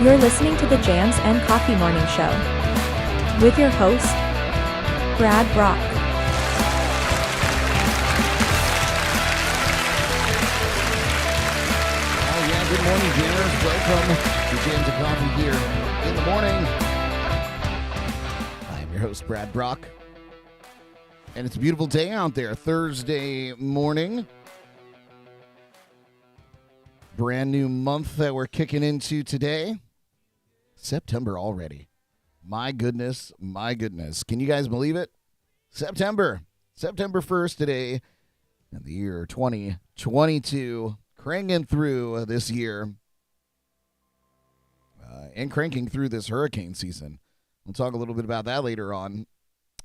You're listening to the Jams and Coffee Morning Show with your host, Brad Brock. Oh yeah, good morning, Jammers. Welcome to Jams and Coffee here in the morning. I'm your host, Brad Brock. And it's a beautiful day out there, Thursday morning. Brand new month that we're kicking into today. September already. My goodness, my goodness. Can you guys believe it? September 1st today in the year 2022. Cranking through this year and cranking through this hurricane season. We'll talk a little bit about that later on.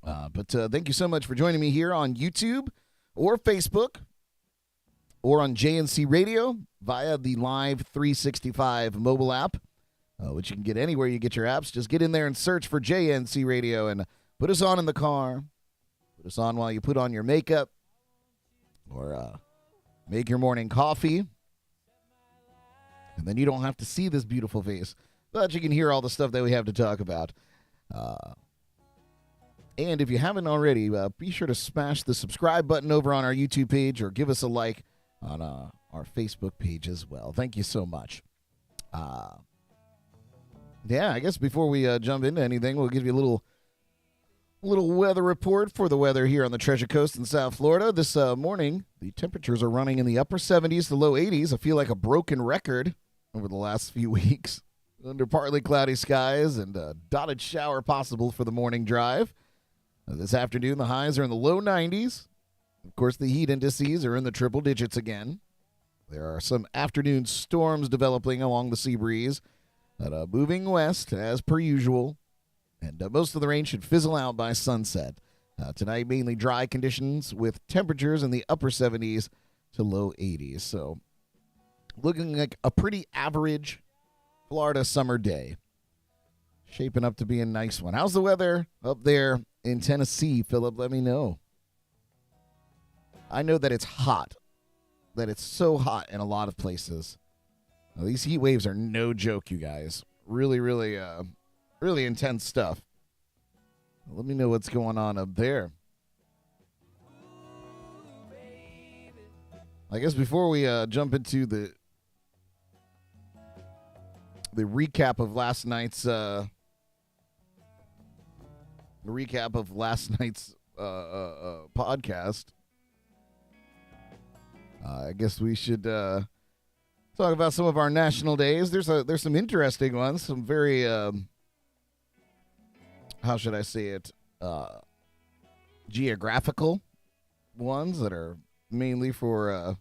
But thank you so much for joining me here on YouTube or Facebook or on JNC Radio via the LIVE365 mobile app, which you can get anywhere you get your apps. Just get in there and search for JNC Radio and put us on in the car. Put us on while you put on your makeup or make your morning coffee. And then you don't have to see this beautiful face, but you can hear all the stuff that we have to talk about. And if you haven't already, be sure to smash the subscribe button over on our YouTube page or give us a like on our Facebook page as well. Thank you so much. Yeah, I guess before we jump into anything, we'll give you a little weather report for the weather here on the Treasure Coast in South Florida. This morning, the temperatures are running in the upper 70s to low 80s. I feel like a broken record over the last few weeks. Under partly cloudy skies and a dotted shower possible for the morning drive. This afternoon, the highs are in the low 90s. Of course, the heat indices are in the triple digits again. There are some afternoon storms developing along the sea breeze that are moving west as per usual. And most of the rain should fizzle out by sunset. Tonight, mainly dry conditions with temperatures in the upper 70s to low 80s. So, looking like a pretty average Florida summer day. Shaping up to be a nice one. How's the weather up there in Tennessee, Philip? Let me know. I know that it's hot. That it's so hot in a lot of places. Now, these heat waves are no joke, you guys. Really, really intense stuff. Let me know what's going on up there. I guess before we jump into the recap of last night's podcast, I guess we should talk about some of our national days. There's some interesting ones, some very how should I say it, geographical ones that are mainly for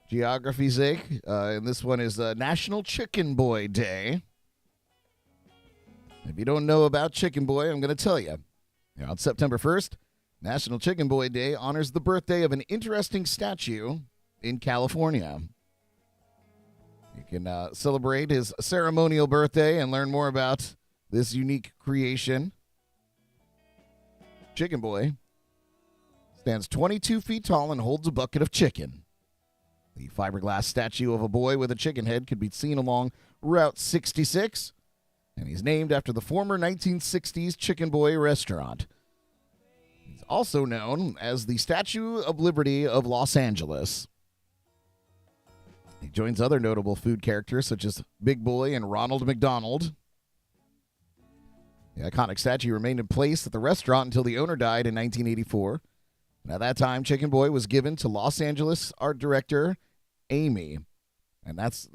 geography's sake. And this one is National Chicken Boy Day. If you don't know about Chicken Boy, I'm going to tell you. On September 1st, National Chicken Boy Day honors the birthday of an interesting statue in California. You can celebrate his ceremonial birthday and learn more about this unique creation. Chicken Boy stands 22 feet tall and holds a bucket of chicken. The fiberglass statue of a boy with a chicken head could be seen along Route 66, and he's named after the former 1960s Chicken Boy restaurant. He's also known as the Statue of Liberty of Los Angeles. He joins other notable food characters such as Big Boy and Ronald McDonald. The iconic statue remained in place at the restaurant until the owner died in 1984. And at that time, Chicken Boy was given to Los Angeles art director Amy. And that's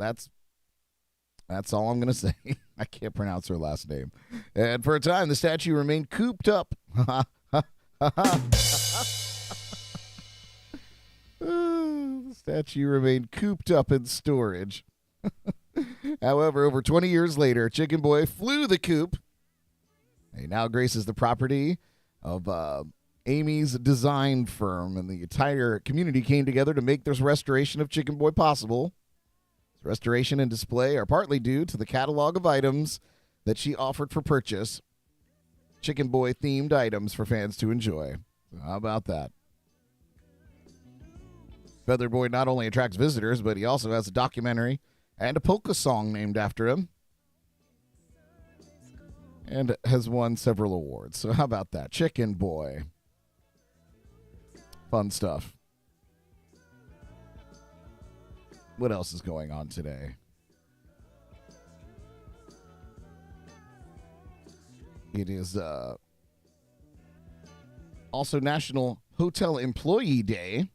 all I'm going to say. I can't pronounce her last name. And for a time, the statue remained cooped up. The statue remained cooped up in storage. However, over 20 years later, Chicken Boy flew the coop. He now graces the property of Amy's design firm, and the entire community came together to make this restoration of Chicken Boy possible. This restoration and display are partly due to the catalog of items that she offered for purchase. Chicken Boy themed items for fans to enjoy. So how about that? Feather Boy not only attracts visitors, but he also has a documentary and a polka song named after him. and has won several awards. So how about that? Chicken Boy. Fun stuff. What else is going on today? It is also National Hotel Employee Day.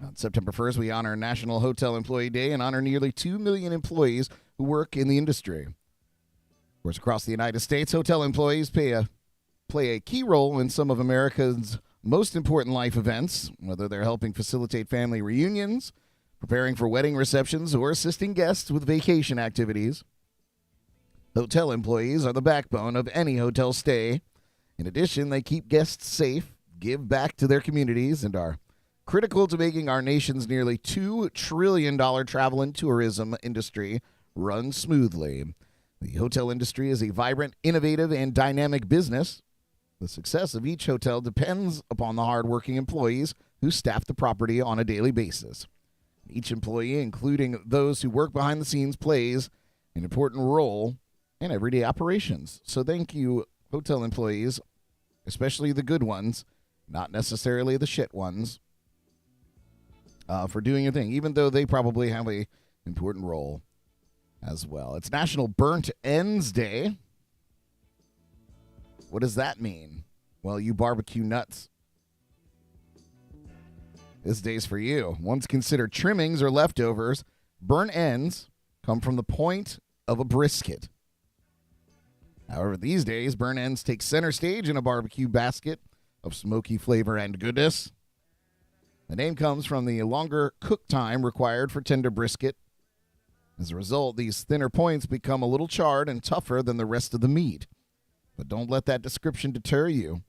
On September 1st, we honor National Hotel Employee Day and honor nearly 2 million employees who work in the industry. Of course, across the United States, hotel employees play a key role in some of America's most important life events, whether they're helping facilitate family reunions, preparing for wedding receptions, or assisting guests with vacation activities. Hotel employees are the backbone of any hotel stay. In addition, they keep guests safe, give back to their communities, and are critical to making our nation's nearly $2 trillion travel and tourism industry run smoothly. The hotel industry is a vibrant, innovative, and dynamic business. The success of each hotel depends upon the hardworking employees who staff the property on a daily basis. Each employee, including those who work behind the scenes, plays an important role in everyday operations. So thank you, hotel employees, especially the good ones, not necessarily the shit ones, for doing your thing, even though they probably have an important role as well. It's National Burnt Ends Day. What does that mean? Well, you barbecue nuts. This day's for you. Once considered trimmings or leftovers, burnt ends come from the point of a brisket. However, these days, burnt ends take center stage in a barbecue basket of smoky flavor and goodness. The name comes from the longer cook time required for tender brisket. As a result, these thinner points become a little charred and tougher than the rest of the meat. But don't let that description deter you.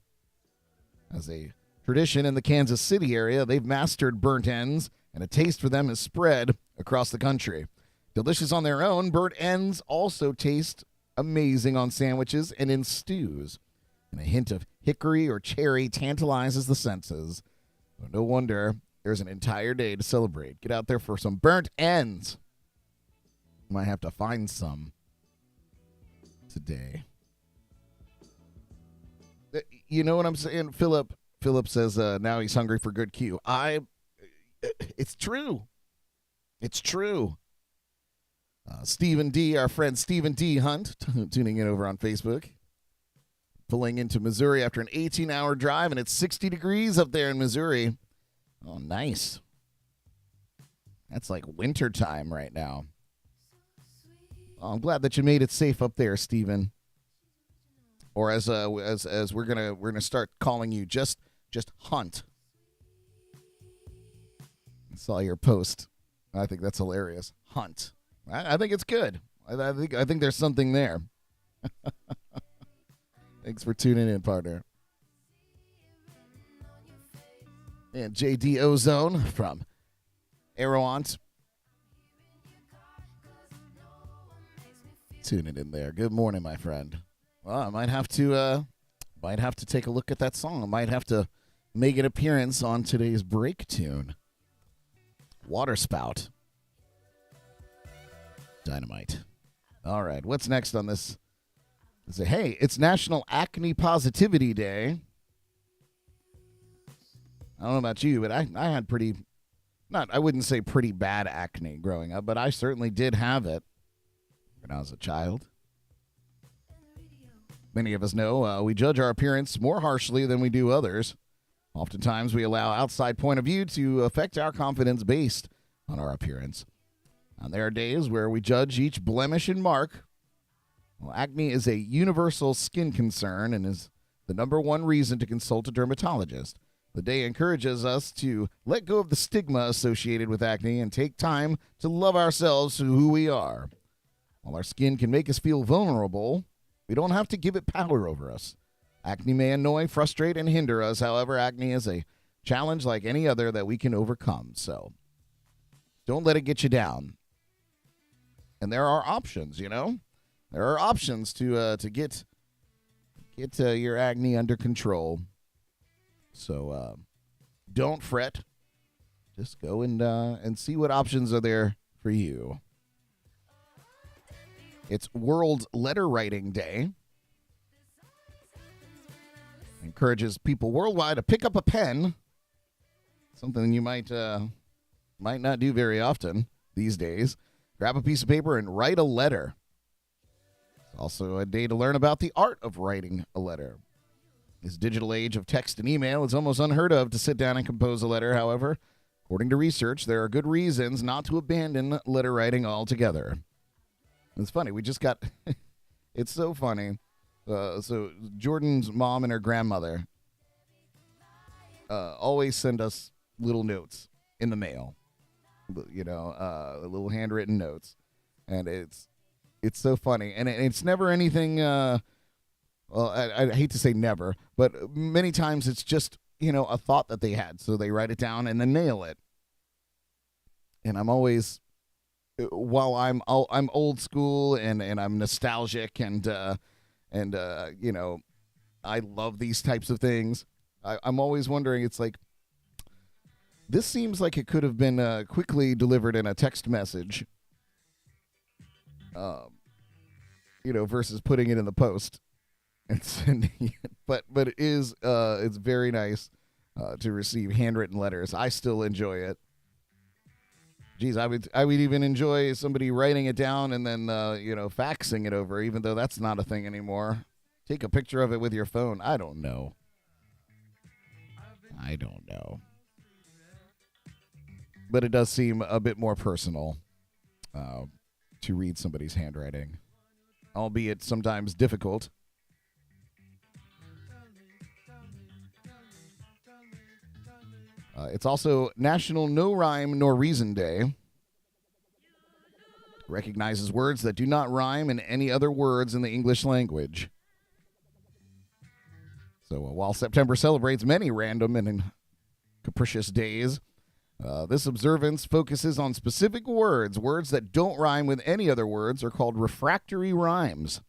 As a tradition in the Kansas City area, they've mastered burnt ends, and a taste for them is spread across the country. Delicious on their own, burnt ends also taste amazing on sandwiches and in stews. And a hint of hickory or cherry tantalizes the senses. No wonder there's an entire day to celebrate. Get out there for some burnt ends. Might have to find some today. You know what I'm saying? Philip says now he's hungry for good Q. It's true. It's true. Stephen D., our friend Stephen D. Hunt, tuning in over on Facebook. Pulling into Missouri after an 18-hour drive, and it's 60 degrees up there in Missouri. Oh, nice. That's like winter time right now. Oh, I'm glad that you made it safe up there, Stephen. Or as we're gonna start calling you just Hunt. I saw your post. I think that's hilarious. Hunt. I think it's good. I think there's something there. Thanks for tuning in, partner. And JD Ozone from Arrowant. Tuning in there. Good morning, my friend. Well, I might have to take a look at that song. I might have to make an appearance on today's break tune. Waterspout. Dynamite. All right, what's next on this? Hey, it's National Acne Positivity Day. I don't know about you, but I had I wouldn't say pretty bad acne growing up, but I certainly did have it when I was a child. Many of us know we judge our appearance more harshly than we do others. Oftentimes, we allow outside point of view to affect our confidence based on our appearance. And there are days where we judge each blemish and mark. Well, acne is a universal skin concern and is the number one reason to consult a dermatologist. The day encourages us to let go of the stigma associated with acne and take time to love ourselves for who we are. While our skin can make us feel vulnerable, we don't have to give it power over us. Acne may annoy, frustrate, and hinder us. However, acne is a challenge like any other that we can overcome. So don't let it get you down. And there are options, you know? There are options to get your acne under control. So don't fret. Just go and see what options are there for you. It's World Letter Writing Day. Encourages people worldwide to pick up a pen, something you might not do very often these days. Grab a piece of paper and write a letter. It's also a day to learn about the art of writing a letter. This digital age of text and email, it's almost unheard of to sit down and compose a letter. However, according to research, there are good reasons not to abandon letter writing altogether. It's funny. We just got – it's so funny. So Jordan's mom and her grandmother always send us little notes in the mail, little handwritten notes. And it's so funny. And it's never anything well, I hate to say never, but many times it's just, a thought that they had. So they write it down and then mail it. And I'm always, while I'm old school and I'm nostalgic and I love these types of things, I'm always wondering, it's like, this seems like it could have been quickly delivered in a text message, versus putting it in the post and sending it. But it is it's very nice to receive handwritten letters. I still enjoy it. Geez, I would even enjoy somebody writing it down and then faxing it over, even though that's not a thing anymore. Take a picture of it with your phone. I don't know. But it does seem a bit more personal to read somebody's handwriting, albeit sometimes difficult. It's also National No Rhyme Nor Reason Day. Recognizes words that do not rhyme in any other words in the English language. So while September celebrates many random and capricious days, this observance focuses on specific words. Words that don't rhyme with any other words are called refractory rhymes.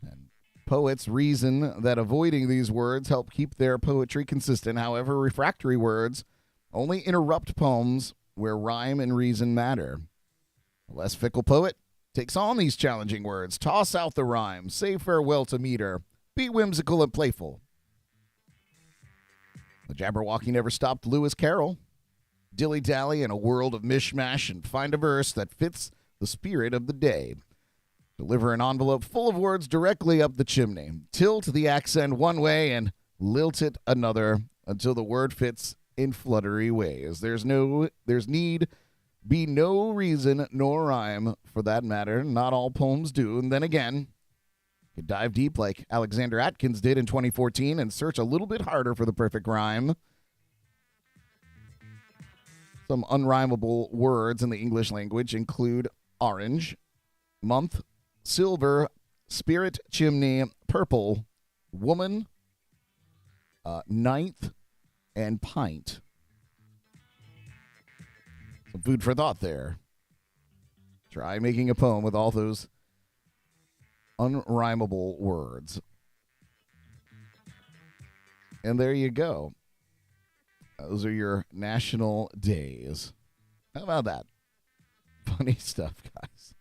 And poets reason that avoiding these words help keep their poetry consistent. However, refractory words only interrupt poems where rhyme and reason matter. A less fickle poet takes on these challenging words, toss out the rhyme, say farewell to meter, be whimsical and playful. The Jabberwocky never stopped Lewis Carroll. Dilly-dally in a world of mishmash and find a verse that fits the spirit of the day. Deliver an envelope full of words directly up the chimney. Tilt the accent one way and lilt it another until the word fits in fluttery ways. There's need be no reason nor rhyme for that matter. Not all poems do. And then again, you dive deep like Alexander Atkins did in 2014 and search a little bit harder for the perfect rhyme. Some unrhymable words in the English language include orange, month, silver, spirit, chimney, purple, woman, ninth, and pint. Some food for thought there. Try making a poem with all those unrhymable words. And there you go. Those are your national days. How about that? Funny stuff, guys.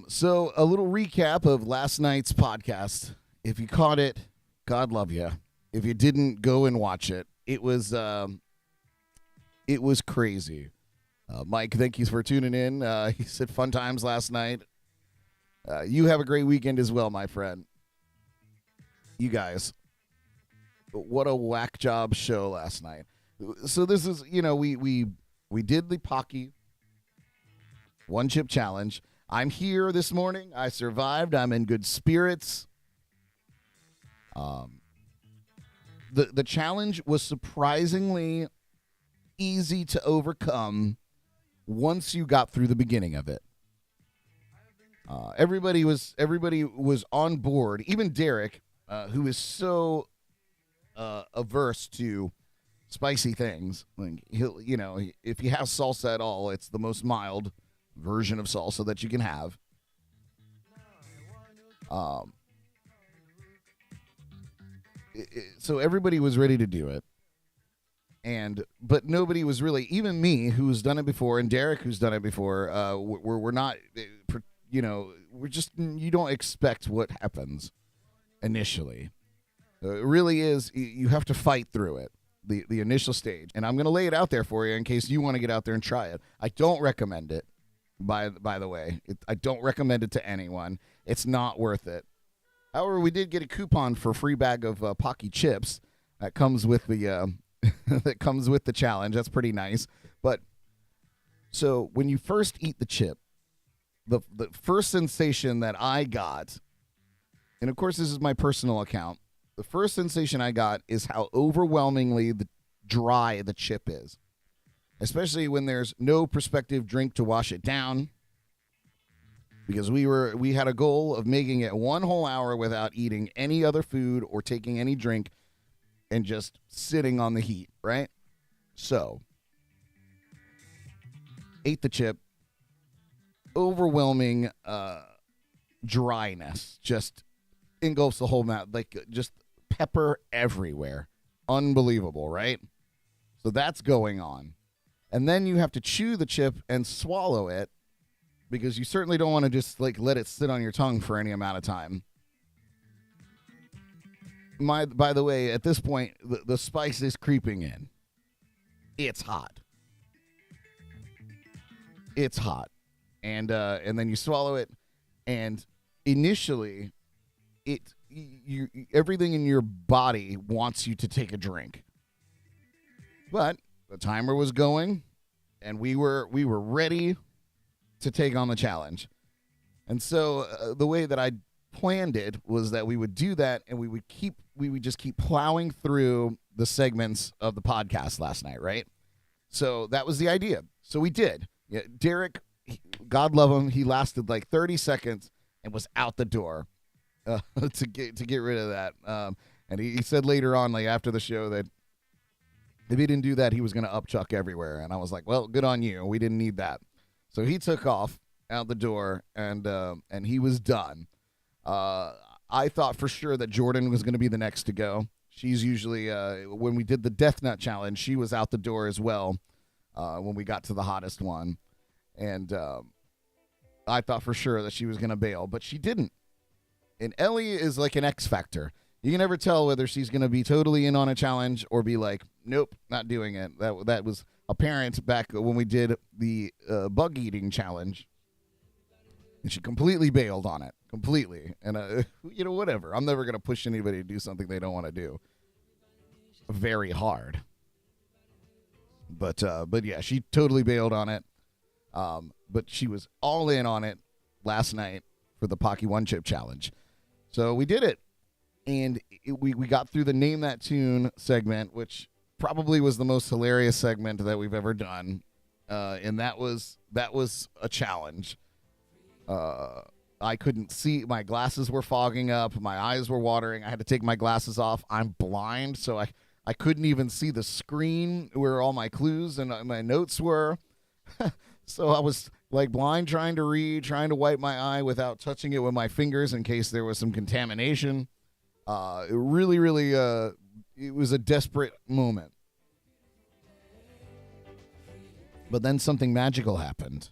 So a little recap of last night's podcast. If you caught it, God love you. If you didn't, go and watch it. It was crazy. Mike, thank you for tuning in. He said fun times last night. You have a great weekend as well, my friend. You guys, what a whack job show last night. So this is, we did the Pocky one chip challenge. I'm here this morning. I survived. I'm in good spirits. The challenge was surprisingly easy to overcome once you got through the beginning of it. Everybody was on board. Even Derek, who is so averse to spicy things. Like he'll, if he has salsa at all, it's the most mild version of salsa that you can have. So everybody was ready to do it. But nobody was really, even me, who's done it before, and Derek, who's done it before. We're not, we're just, you don't expect what happens initially. It really is. You have to fight through it, the initial stage. And I'm going to lay it out there for you in case you want to get out there and try it. I don't recommend it. By the way, I don't recommend it to anyone. It's not worth it. However, we did get a coupon for a free bag of Pocky chips that comes with the that comes with the challenge. That's pretty nice. But so when you first eat the chip, the first sensation that I got, and of course this is my personal account, the first sensation I got is how overwhelmingly dry the chip is. Especially when there's no prospective drink to wash it down. Because we had a goal of making it 1 whole hour without eating any other food or taking any drink and just sitting on the heat, right? So, ate the chip. Overwhelming dryness just engulfs the whole mouth. Like, just pepper everywhere. Unbelievable, right? So that's going on. And then you have to chew the chip and swallow it because you certainly don't want to just let it sit on your tongue for any amount of time. By the way, at this point, the spice is creeping in. It's hot. It's hot. And then you swallow it, and initially, everything in your body wants you to take a drink. But the timer was going, and we were ready to take on the challenge. And so the way that I planned it was that we would do that, and we would just keep plowing through the segments of the podcast last night, right? So that was the idea. So we did. Yeah, Derek, God love him, he lasted 30 seconds and was out the door to get rid of that. And he said later on, after the show, that if he didn't do that, he was going to upchuck everywhere. And I was like, well, good on you. We didn't need that. So he took off out the door, and he was done. I thought for sure that Jordan was going to be the next to go. She's usually, when we did the Death Nut Challenge, she was out the door as well when we got to the hottest one. And I thought for sure that she was going to bail, but she didn't. And Ellie is like an X Factor. You can never tell whether she's going to be totally in on a challenge or be like, nope, not doing it. That was apparent back when we did the bug eating challenge. And she completely bailed on it. Completely. And, whatever. I'm never going to push anybody to do something they don't want to do. Very hard. But yeah, she totally bailed on it. But she was all in on it last night for the Pocky One Chip Challenge. So we did it. And we got through the Name That Tune segment, which probably was the most hilarious segment that we've ever done. And that was a challenge. I couldn't see. My glasses were fogging up. My eyes were watering. I had to take my glasses off. I'm blind, so I couldn't even see the screen where all my clues and my notes were. So I was blind, trying to read, trying to wipe my eye without touching it with my fingers in case there was some contamination. It really, really, it was a desperate moment. But then something magical happened.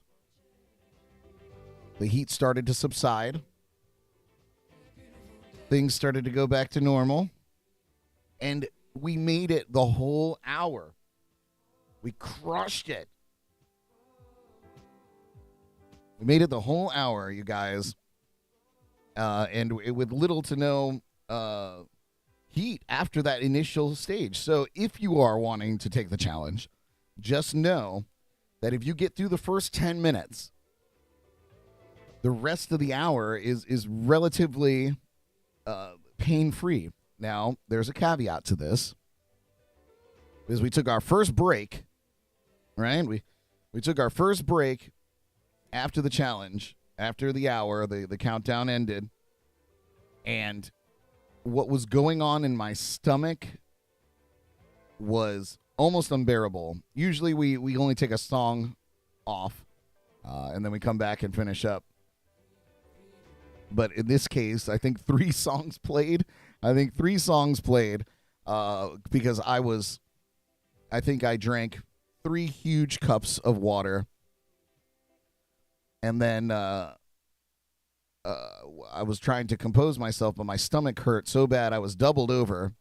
The heat started to subside. Things started to go back to normal. And we made it the whole hour. We crushed it. We made it the whole hour, you guys. And with little to no heat after that initial stage. So if you are wanting to take the challenge, just know that if you get through the first 10 minutes, the rest of the hour is relatively pain-free. Now, there's a caveat to this. Because we took our first break, right? We took our first break after the challenge, after the hour, the countdown ended. And what was going on in my stomach was almost unbearable. Usually we only take a song off, and then we come back and finish up. But in this case, I think 3 songs played. Because I was I think I drank 3 huge cups of water. And then I was trying to compose myself, but my stomach hurt so bad I was doubled over.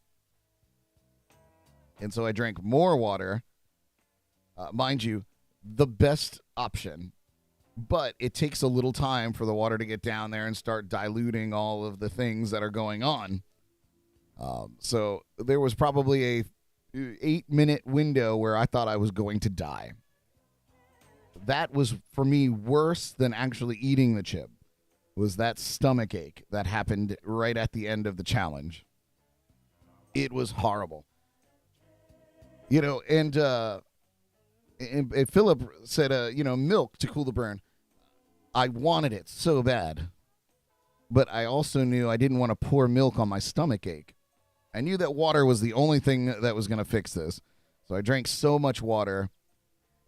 And so I drank more water. Mind you, the best option. But it takes a little time for the water to get down there and start diluting all of the things that are going on. So there was probably a 8-minute window where I thought I was going to die. That was, for me, worse than actually eating the chip. Was that stomach ache that happened right at the end of the challenge. It was horrible. You know, and Philip said, milk to cool the burn. I wanted it so bad. But I also knew I didn't want to pour milk on my stomach ache. I knew that water was the only thing that was going to fix this. So I drank so much water.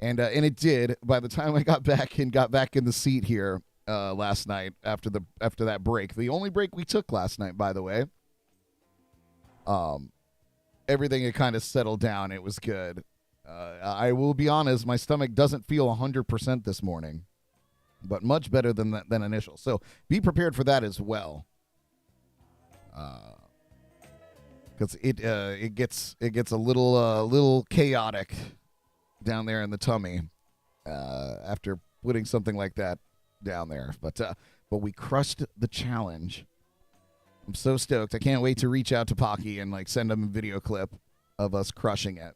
And it did. By the time I got back in the seat here last night after that break, the only break we took last night, by the way, everything had kind of settled down. It was good. I will be honest, my stomach doesn't feel 100% this morning, but much better than initial. So be prepared for that as well, because it gets a little chaotic down there in the tummy after putting something like that down there. But we crushed the challenge. I'm so stoked. I can't wait to reach out to Pocky and send him a video clip of us crushing it.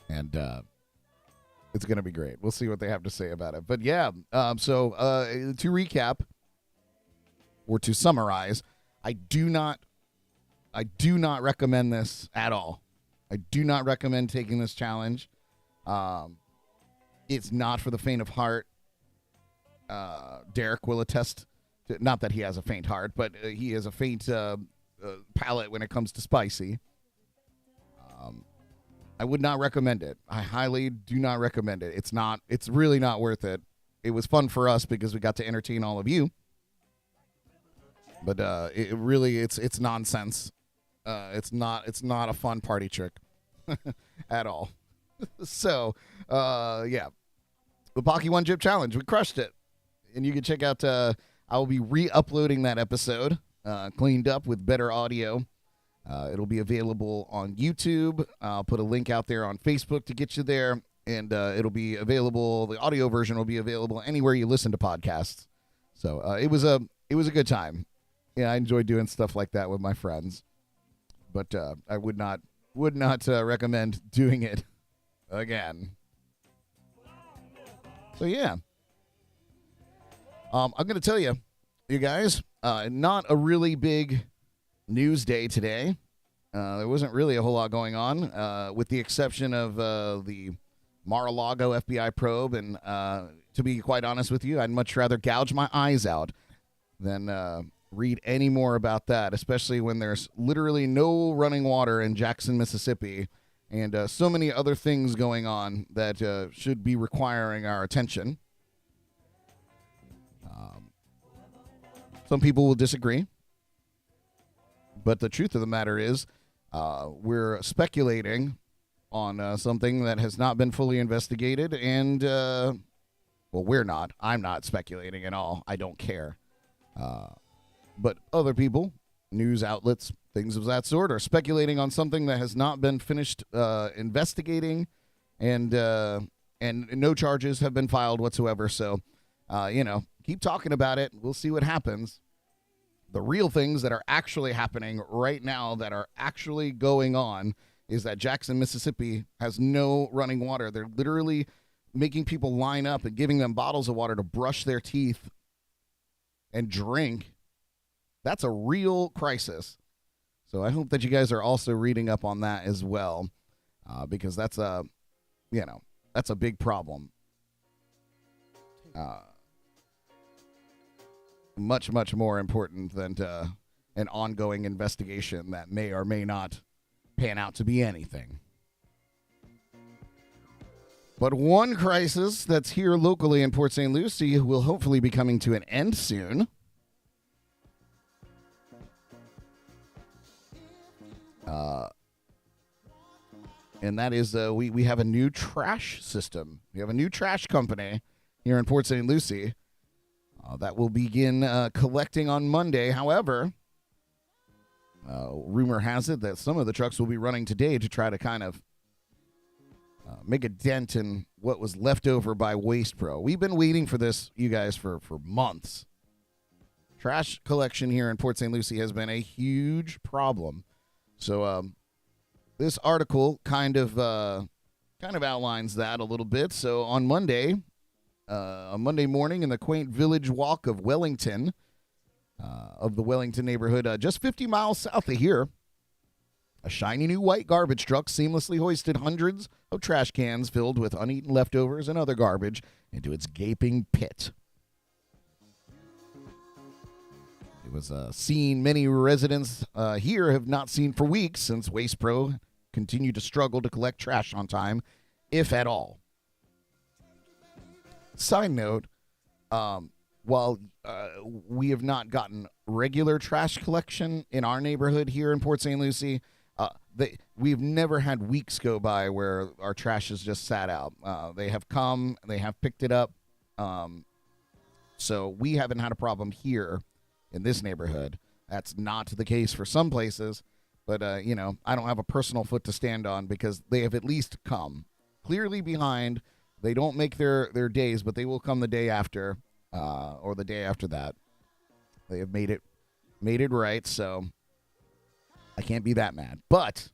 And it's going to be great. We'll see what they have to say about it. But yeah, so to recap or to summarize, I do not recommend this at all. I do not recommend taking this challenge. It's not for the faint of heart. Derek will attest to, not that he has a faint heart, but he has a faint palate when it comes to spicy. I would not recommend it. I highly do not recommend it. It's really not worth it. It was fun for us because we got to entertain all of you. But it's nonsense. It's not a fun party trick at all. So, yeah. The Pocky One Chip Challenge. We crushed it. And you can check out, I will be re-uploading that episode, cleaned up with better audio. It'll be available on YouTube. I'll put a link out there on Facebook to get you there. And it'll be available, the audio version will be available anywhere you listen to podcasts. So it was a good time. Yeah, I enjoy doing stuff like that with my friends. But I would not recommend doing it again. So yeah, I'm going to tell you guys, not a really big news day today. There wasn't really a whole lot going on, with the exception of the Mar-a-Lago FBI probe. And to be quite honest with you, I'd much rather gouge my eyes out than read any more about that, especially when there's literally no running water in Jackson, Mississippi. And so many other things going on that should be requiring our attention. Some people will disagree. But the truth of the matter is, we're speculating on something that has not been fully investigated. And, well, we're not. I'm not speculating at all. I don't care. But other people, news outlets, things of that sort, are speculating on something that has not been finished investigating, and no charges have been filed whatsoever. So, keep talking about it. We'll see what happens. The real things that are actually happening right now, that are actually going on, is that Jackson, Mississippi has no running water. They're literally making people line up and giving them bottles of water to brush their teeth and drink. That's a real crisis. So I hope that you guys are also reading up on that as well, because that's a big problem. Much, much more important than an ongoing investigation that may or may not pan out to be anything. But one crisis that's here locally in Port St. Lucie will hopefully be coming to an end soon. and that is we have a new trash system. We have a new trash company here in Port St. Lucie that will begin collecting on Monday. However, rumor has it that some of the trucks will be running today to try to kind of make a dent in what was left over by Waste Pro. We've been waiting for this, you guys, for months. Trash collection here in Port St. Lucie has been a huge problem. So this article kind of outlines that a little bit. So on Monday, a Monday morning in the quaint village walk of Wellington, of the Wellington neighborhood, just 50 miles south of here, a shiny new white garbage truck seamlessly hoisted hundreds of trash cans filled with uneaten leftovers and other garbage into its gaping pit. It was a scene many residents here have not seen for weeks since Waste Pro continued to struggle to collect trash on time, if at all. Side note, while we have not gotten regular trash collection in our neighborhood here in Port St. Lucie, we've never had weeks go by where our trash has just sat out. They have come, they have picked it up, so we haven't had a problem here in this neighborhood. That's not the case for some places, but, I don't have a personal foot to stand on because they have at least come. Clearly behind, they don't make their days, but they will come the day after, or the day after that. They have made it right, so I can't be that mad. But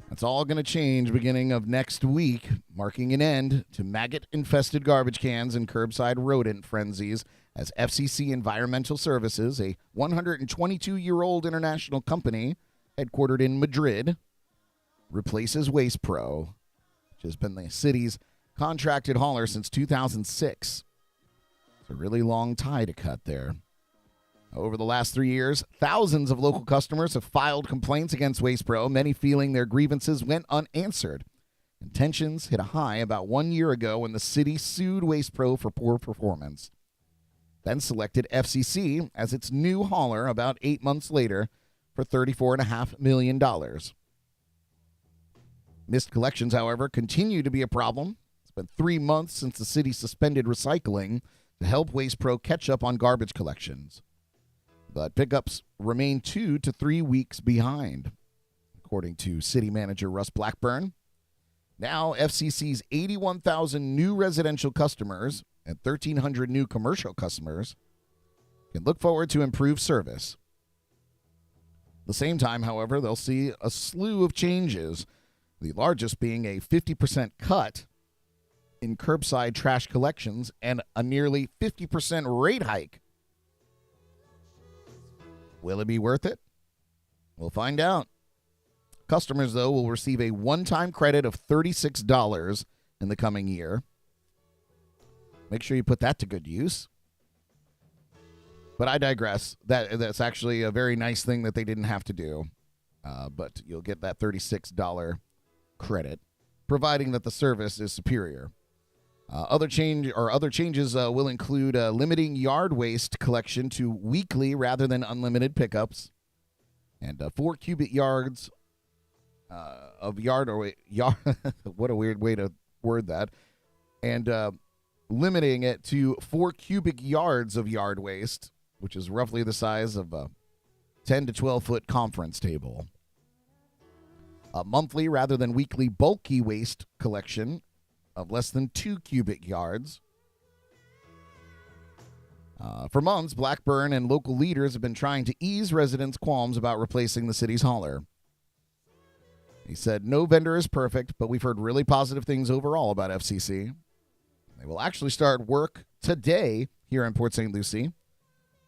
that's all going to change beginning of next week, marking an end to maggot-infested garbage cans and curbside rodent frenzies as FCC Environmental Services, a 122-year-old international company headquartered in Madrid, replaces Waste Pro, which has been the city's contracted hauler since 2006. It's a really long tie to cut there. Over the last 3 years, thousands of local customers have filed complaints against Waste Pro, many feeling their grievances went unanswered. And tensions hit a high about 1 year ago when the city sued Waste Pro for poor performance, then selected FCC as its new hauler about 8 months later for $34.5 million. Missed collections, however, continue to be a problem. It's been 3 months since the city suspended recycling to help Waste Pro catch up on garbage collections. But pickups remain 2 to 3 weeks behind, according to city manager Russ Blackburn. Now, FCC's 81,000 new residential customers and 1,300 new commercial customers can look forward to improved service. At the same time, however, they'll see a slew of changes, the largest being a 50% cut in curbside trash collections and a nearly 50% rate hike. Will it be worth it? We'll find out. Customers, though, will receive a one-time credit of $36 in the coming year. Make sure you put that to good use. But I digress. That's actually a very nice thing that they didn't have to do. But you'll get that $36 credit, providing that the service is superior. Other changes will include limiting yard waste collection to weekly rather than unlimited pickups, and 4 cubic yards of yard. What a weird way to word that. And limiting it to 4 cubic yards of yard waste, which is roughly the size of a 10 to 12 foot conference table. Monthly rather than weekly bulky waste collection of less than 2 cubic yards. For months, Blackburn and local leaders have been trying to ease residents' qualms about replacing the city's hauler. He said, "No vendor is perfect, but we've heard really positive things overall about FCC. They will actually start work today here in Port St. Lucie,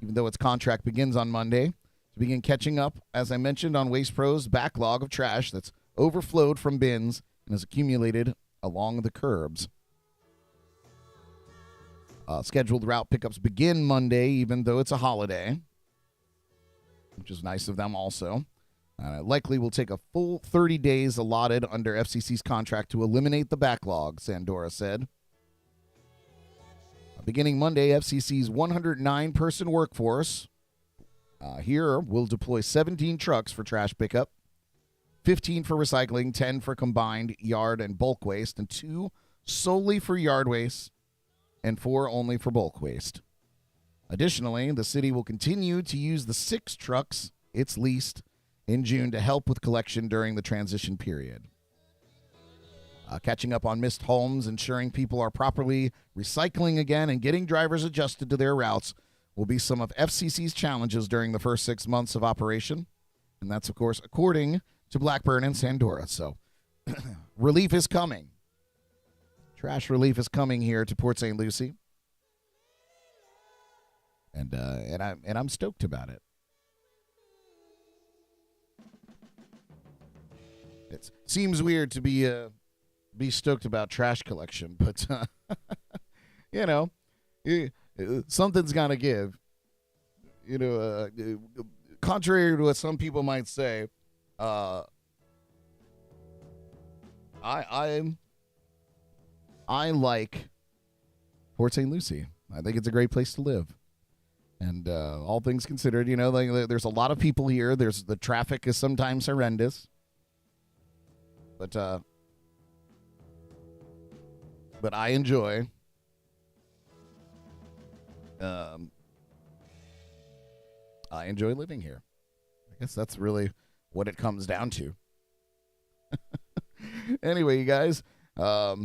even though its contract begins on Monday, to begin catching up, as I mentioned, on Waste Pro's backlog of trash that's overflowed from bins and has accumulated along the curbs." Scheduled route pickups begin Monday, even though it's a holiday, which is nice of them also. Likely will take a full 30 days allotted under FCC's contract to eliminate the backlog, Sandora said. Beginning Monday, FCC's 109-person workforce here will deploy 17 trucks for trash pickup, 15 for recycling, 10 for combined yard and bulk waste, and 2 solely for yard waste, and 4 only for bulk waste. Additionally, the city will continue to use the 6 trucks it's leased in June to help with collection during the transition period. Catching up on missed homes, ensuring people are properly recycling again, and getting drivers adjusted to their routes will be some of FCC's challenges during the first 6 months of operation. And that's, of course, according to Blackburn and Sandora. So relief is coming. Trash relief is coming here to Port St. Lucie. And I'm stoked about it. It seems weird to be stoked about trash collection, but you know, something's got to give. You know, contrary to what some people might say, I like Port St. Lucie. I think it's a great place to live. And all things considered, you know, there's a lot of people here. The traffic is sometimes horrendous. But I enjoy living here. I guess that's really what it comes down to. Anyway, you guys, a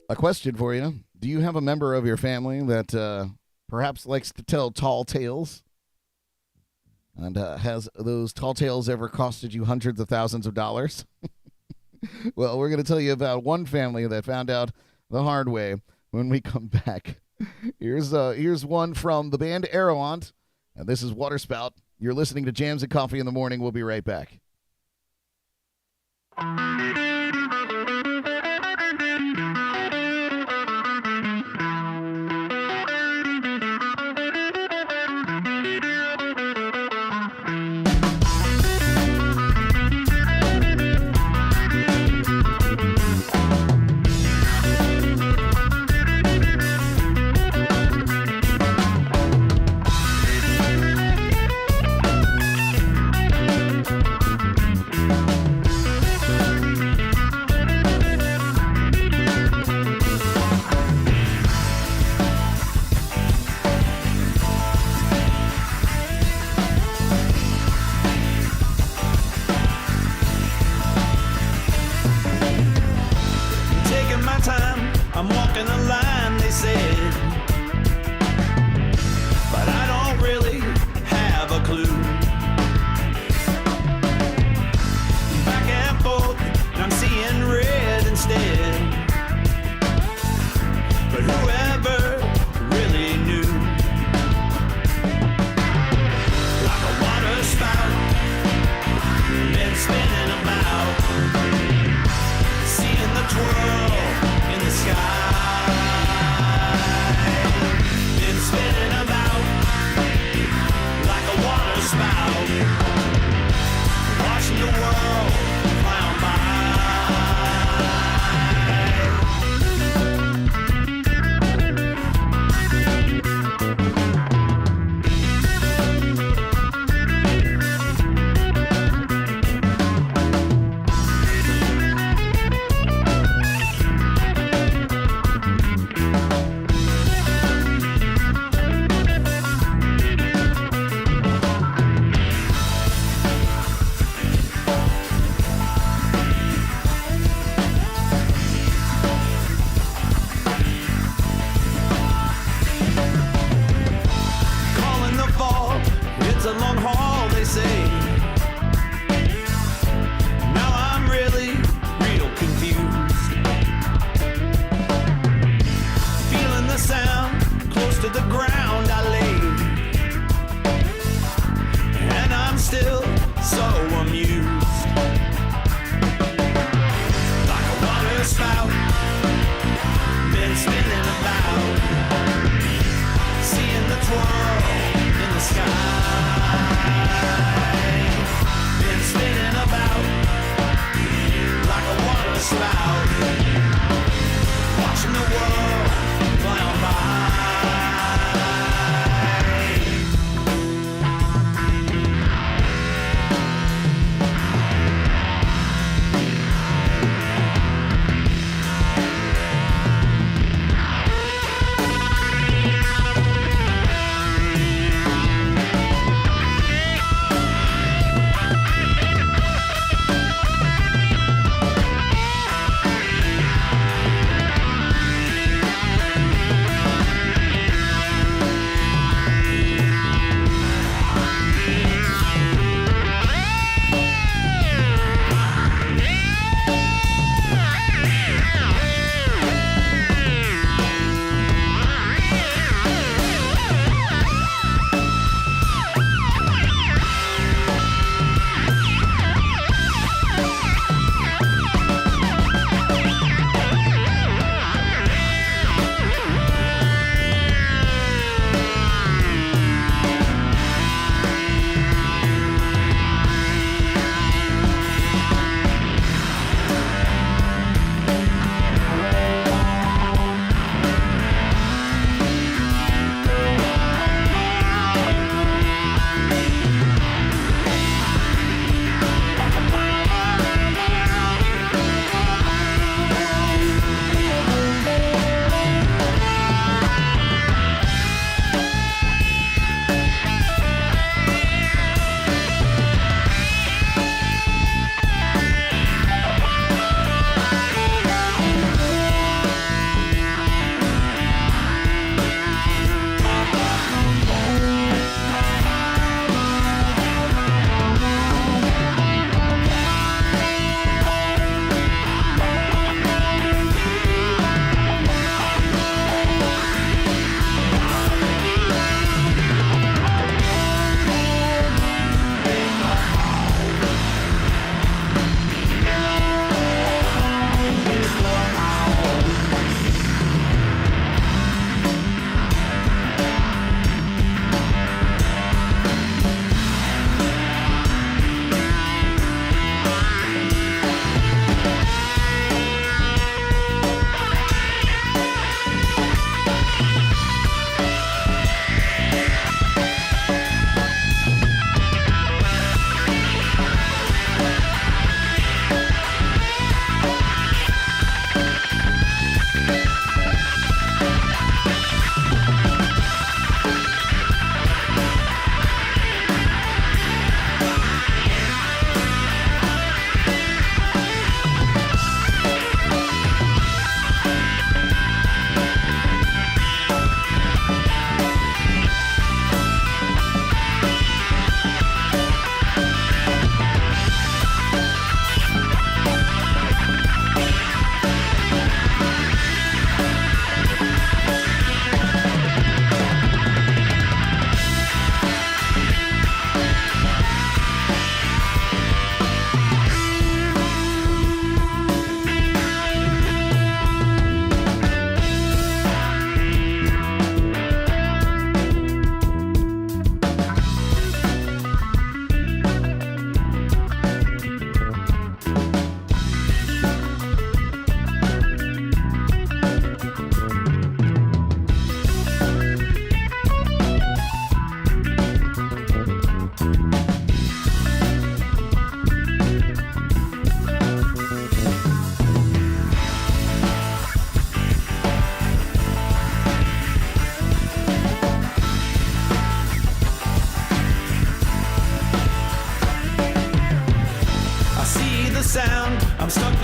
question for you. Do you have a member of your family that perhaps likes to tell tall tales? And has those tall tales ever costed you hundreds of thousands of dollars? Well, we're going to tell you about one family that found out the hard way when we come back. Here's one from the band Arrowant, and this is Waterspout. You're listening to Jams and Coffee in the Morning. We'll be right back.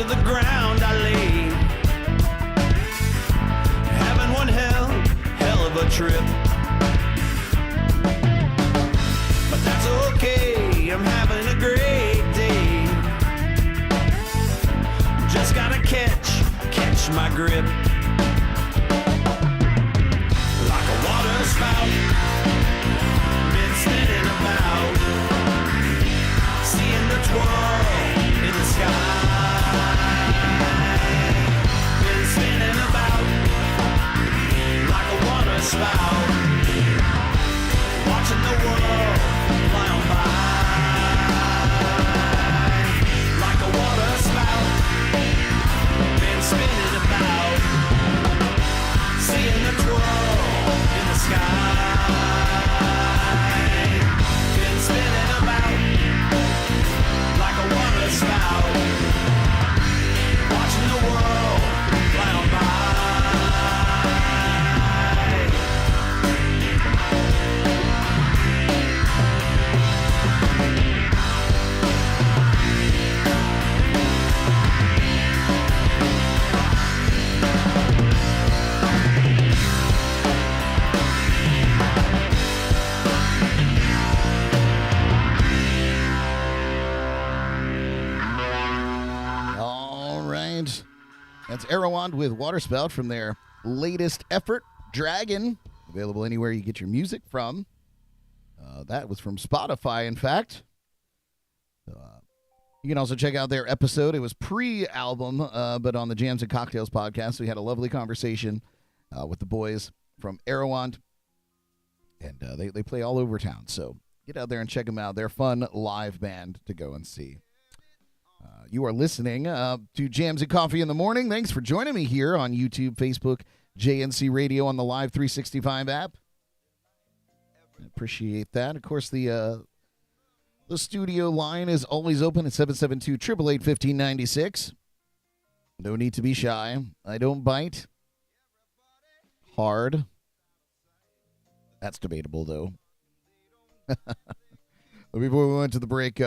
to the ground I lay, having one hell of a trip. But that's okay, I'm having a great day. Just gotta catch my grip. Like a water spout, been spinning about, seeing the twirl in the sky. Been spinning about like a water spout, watching the world fly on by. Like a water spout, been spinning about, seeing the twirl in the sky. Been spinning about like a water spout, watching the world fly on by. That's Erewhon with Waterspout from their latest effort, Dragon. Available anywhere you get your music from. That was from Spotify, in fact. You can also check out their episode. It was pre-album, but on the Jams and Cocktails podcast, we had a lovely conversation with the boys from Erewhon. And they play all over town, so get out there and check them out. They're a fun live band to go and see. You are listening to Jams and Coffee in the Morning. Thanks for joining me here on YouTube, Facebook, JNC Radio on the Live365 app. I appreciate that. Of course, the studio line is always open at 772-888-1596. No need to be shy. I don't bite. Hard. That's debatable, though. Before we went to the break,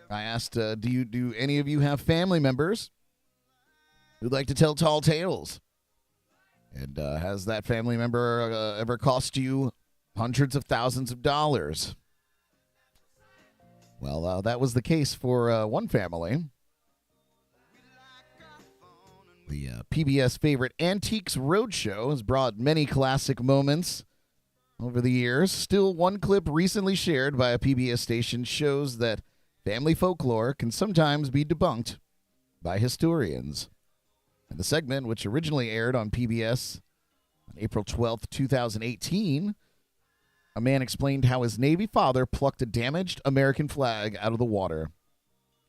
I asked, do any of you have family members who'd like to tell tall tales? And has that family member ever cost you hundreds of thousands of dollars? Well, that was the case for one family. The PBS favorite Antiques Roadshow has brought many classic moments over the years. Still, one clip recently shared by a PBS station shows that family folklore can sometimes be debunked by historians. In the segment, which originally aired on PBS on April 12th, 2018, a man explained how his Navy father plucked a damaged American flag out of the water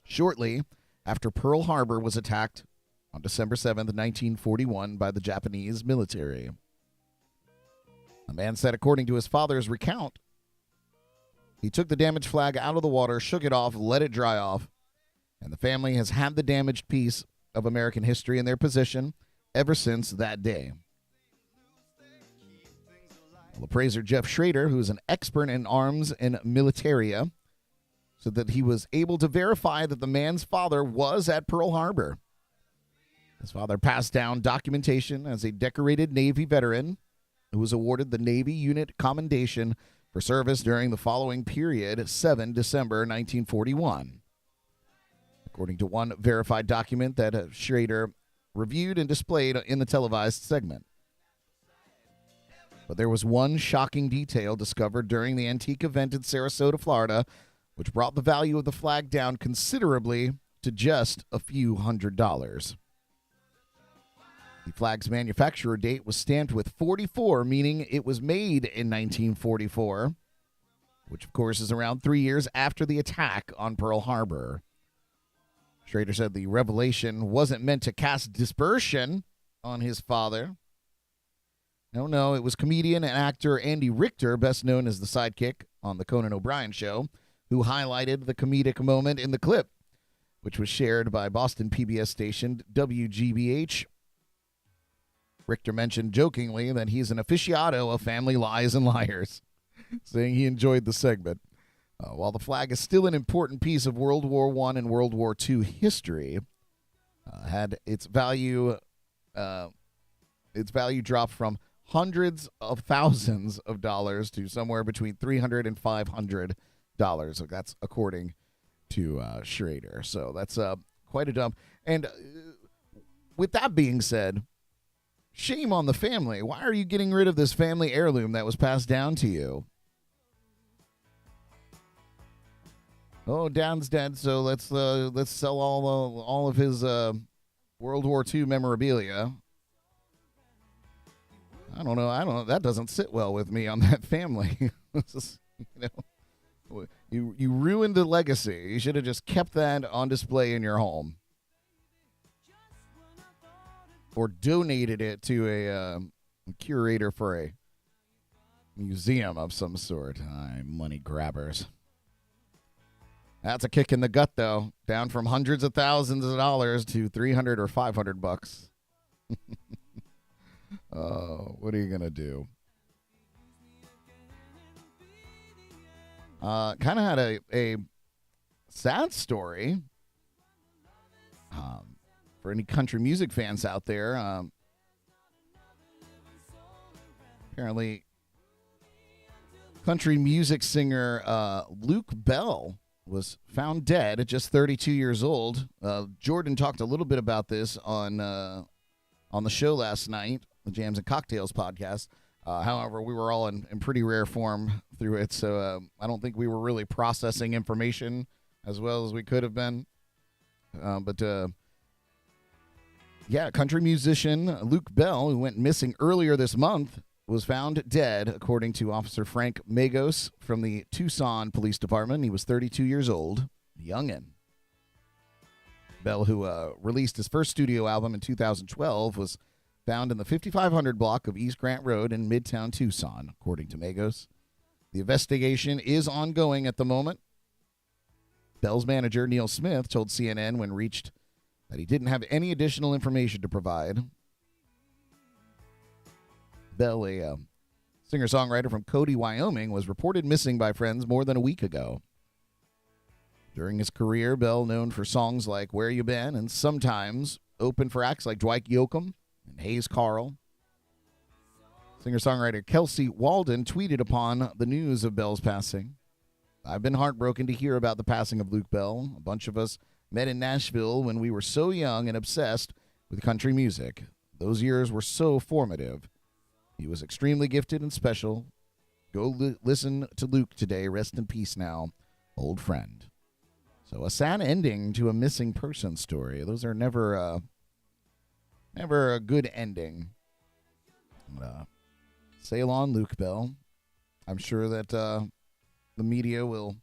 shortly after Pearl Harbor was attacked on December 7th, 1941 by the Japanese military. The man said, according to his father's recount, he took the damaged flag out of the water, shook it off, let it dry off, and the family has had the damaged piece of American history in their possession ever since that day. Well, appraiser Jeff Schrader, who is an expert in arms and militaria, said that he was able to verify that the man's father was at Pearl Harbor. His father passed down documentation as a decorated Navy veteran who was awarded the Navy Unit Commendation for service during the following period, 7 December 1941. According to one verified document that Schrader reviewed and displayed in the televised segment. But there was one shocking detail discovered during the antique event in Sarasota, Florida, which brought the value of the flag down considerably to just a few $100s. The flag's manufacturer date was stamped with 44, meaning it was made in 1944, which, of course, is around 3 years after the attack on Pearl Harbor. Schrader said the revelation wasn't meant to cast dispersion on his father. No, it was comedian and actor Andy Richter, best known as the sidekick on the Conan O'Brien Show, who highlighted the comedic moment in the clip, which was shared by Boston PBS station WGBH. Richter mentioned jokingly that he's an aficionado of Family Lies and Liars, saying he enjoyed the segment. While the flag is still an important piece of World War I and World War II history, had its value dropped from hundreds of thousands of dollars to somewhere between $300 and $500. So that's according to Schrader. So that's quite a dump. And with that being said, shame on the family. Why are you getting rid of this family heirloom that was passed down to you? Oh, Dad's dead, so let's sell all of his World War II memorabilia. I don't know. That doesn't sit well with me on that family. You ruined the legacy. You should have just kept that on display in your home, or donated it to a curator for a museum of some sort. Money grabbers. That's a kick in the gut, though. Down from hundreds of thousands of dollars to $300 or $500. Oh, what are you gonna do? Kind of had a sad story. For any country music fans out there, apparently, country music singer Luke Bell was found dead at just 32 years old. Jordan talked a little bit about this on the show last night, the Jams and Cocktails podcast. However, we were all in pretty rare form through it, so I don't think we were really processing information as well as we could have been. Yeah, country musician Luke Bell, who went missing earlier this month, was found dead, according to Officer Frank Magos from the Tucson Police Department. He was 32 years old, youngin'. Bell, who released his first studio album in 2012, was found in the 5500 block of East Grant Road in Midtown Tucson, according to Magos. The investigation is ongoing at the moment. Bell's manager, Neil Smith, told CNN when reached that he didn't have any additional information to provide. Bell, a singer-songwriter from Cody, Wyoming, was reported missing by friends more than a week ago. During his career, Bell, known for songs like Where You Been, and sometimes opened for acts like Dwight Yoakam and Hayes Carl. Singer-songwriter Kelsey Walden tweeted upon the news of Bell's passing. I've been heartbroken to hear about the passing of Luke Bell. A bunch of us met in Nashville when we were so young and obsessed with country music. Those years were so formative. He was extremely gifted and special. Go listen to Luke today. Rest in peace now, old friend. So a sad ending to a missing person story. Those are never a good ending. Sail on, Luke Bell. I'm sure that the media will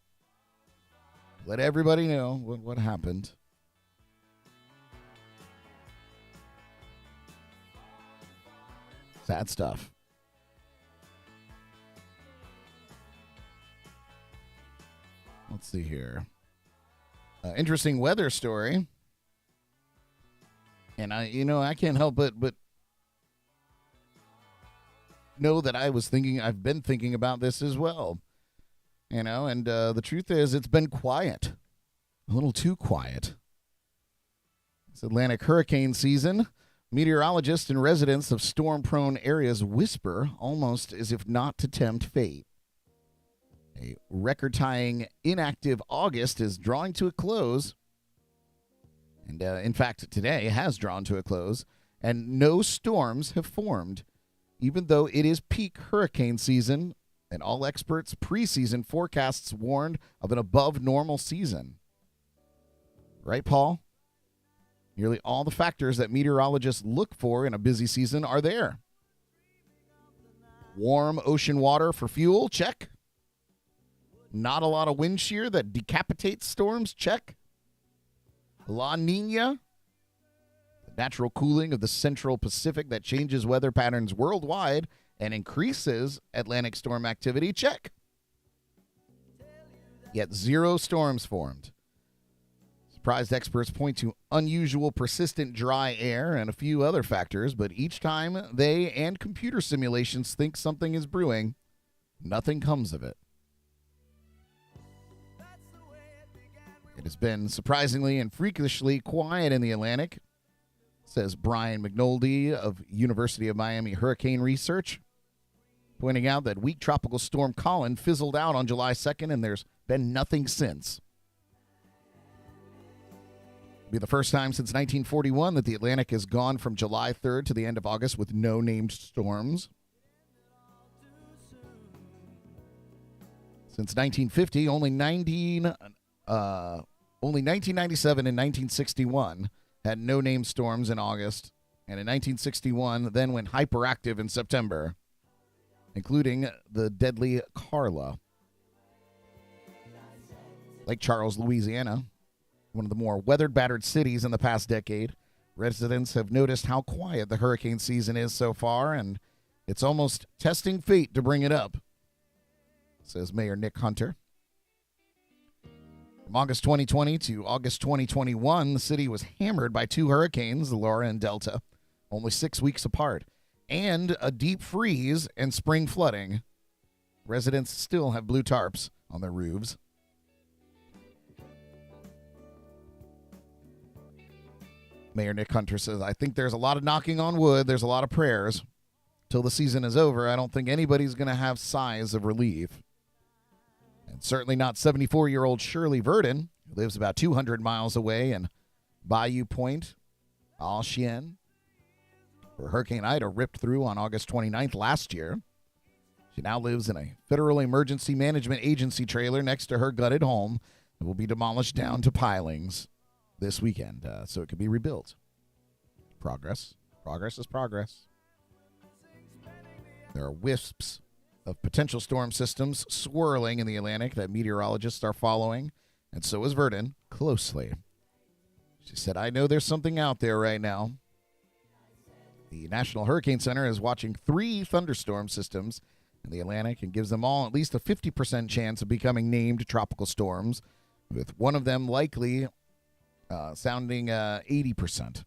let everybody know what happened. Sad stuff. Let's see here. Interesting weather story. And I can't help but know that I've been thinking about this as well. And the truth is it's been quiet. A little too quiet. It's Atlantic hurricane season. Meteorologists and residents of storm-prone areas whisper almost as if not to tempt fate. A record-tying inactive August is drawing to a close. And in fact, today has drawn to a close. And no storms have formed, even though it is peak hurricane season, and all experts' preseason forecasts warned of an above-normal season. Right, Paul? Nearly all the factors that meteorologists look for in a busy season are there. Warm ocean water for fuel? Check. Not a lot of wind shear that decapitates storms? Check. La Nina? The natural cooling of the central Pacific that changes weather patterns worldwide and increases Atlantic storm activity? Check. Yet zero storms formed. Surprised experts point to unusual persistent dry air and a few other factors, but each time they and computer simulations think something is brewing, nothing comes of it. It has been surprisingly and freakishly quiet in the Atlantic, says Brian McNulty of University of Miami Hurricane Research, pointing out that weak tropical storm Colin fizzled out on July 2nd and there's been nothing since. It'll be the first time since 1941 that the Atlantic has gone from July 3rd to the end of August with no named storms. Since 1950, only 1997 and 1961 had no named storms in August, and in 1961 then went hyperactive in September, including the deadly Carla. Lake Charles, Louisiana, one of the more weather-battered cities in the past decade. Residents have noticed how quiet the hurricane season is so far, and it's almost testing fate to bring it up, says Mayor Nick Hunter. From August 2020 to August 2021, the city was hammered by two hurricanes, the Laura and Delta, only 6 weeks apart, and a deep freeze and spring flooding. Residents still have blue tarps on their roofs. Mayor Nick Hunter says, I think there's a lot of knocking on wood. There's a lot of prayers. Till the season is over, I don't think anybody's going to have sighs of relief. And certainly not 74-year-old Shirley Verdon, who lives about 200 miles away in Bayou Point, Alchien, where Hurricane Ida ripped through on August 29th last year. She now lives in a Federal Emergency Management Agency trailer next to her gutted home that will be demolished down to pilings this weekend, so it can be rebuilt. Progress. Progress is progress. There are wisps of potential storm systems swirling in the Atlantic that meteorologists are following, and so is Verdon, closely. She said, I know there's something out there right now. The National Hurricane Center is watching 3 thunderstorm systems in the Atlantic and gives them all at least a 50% chance of becoming named tropical storms, with one of them likely sounding 80%.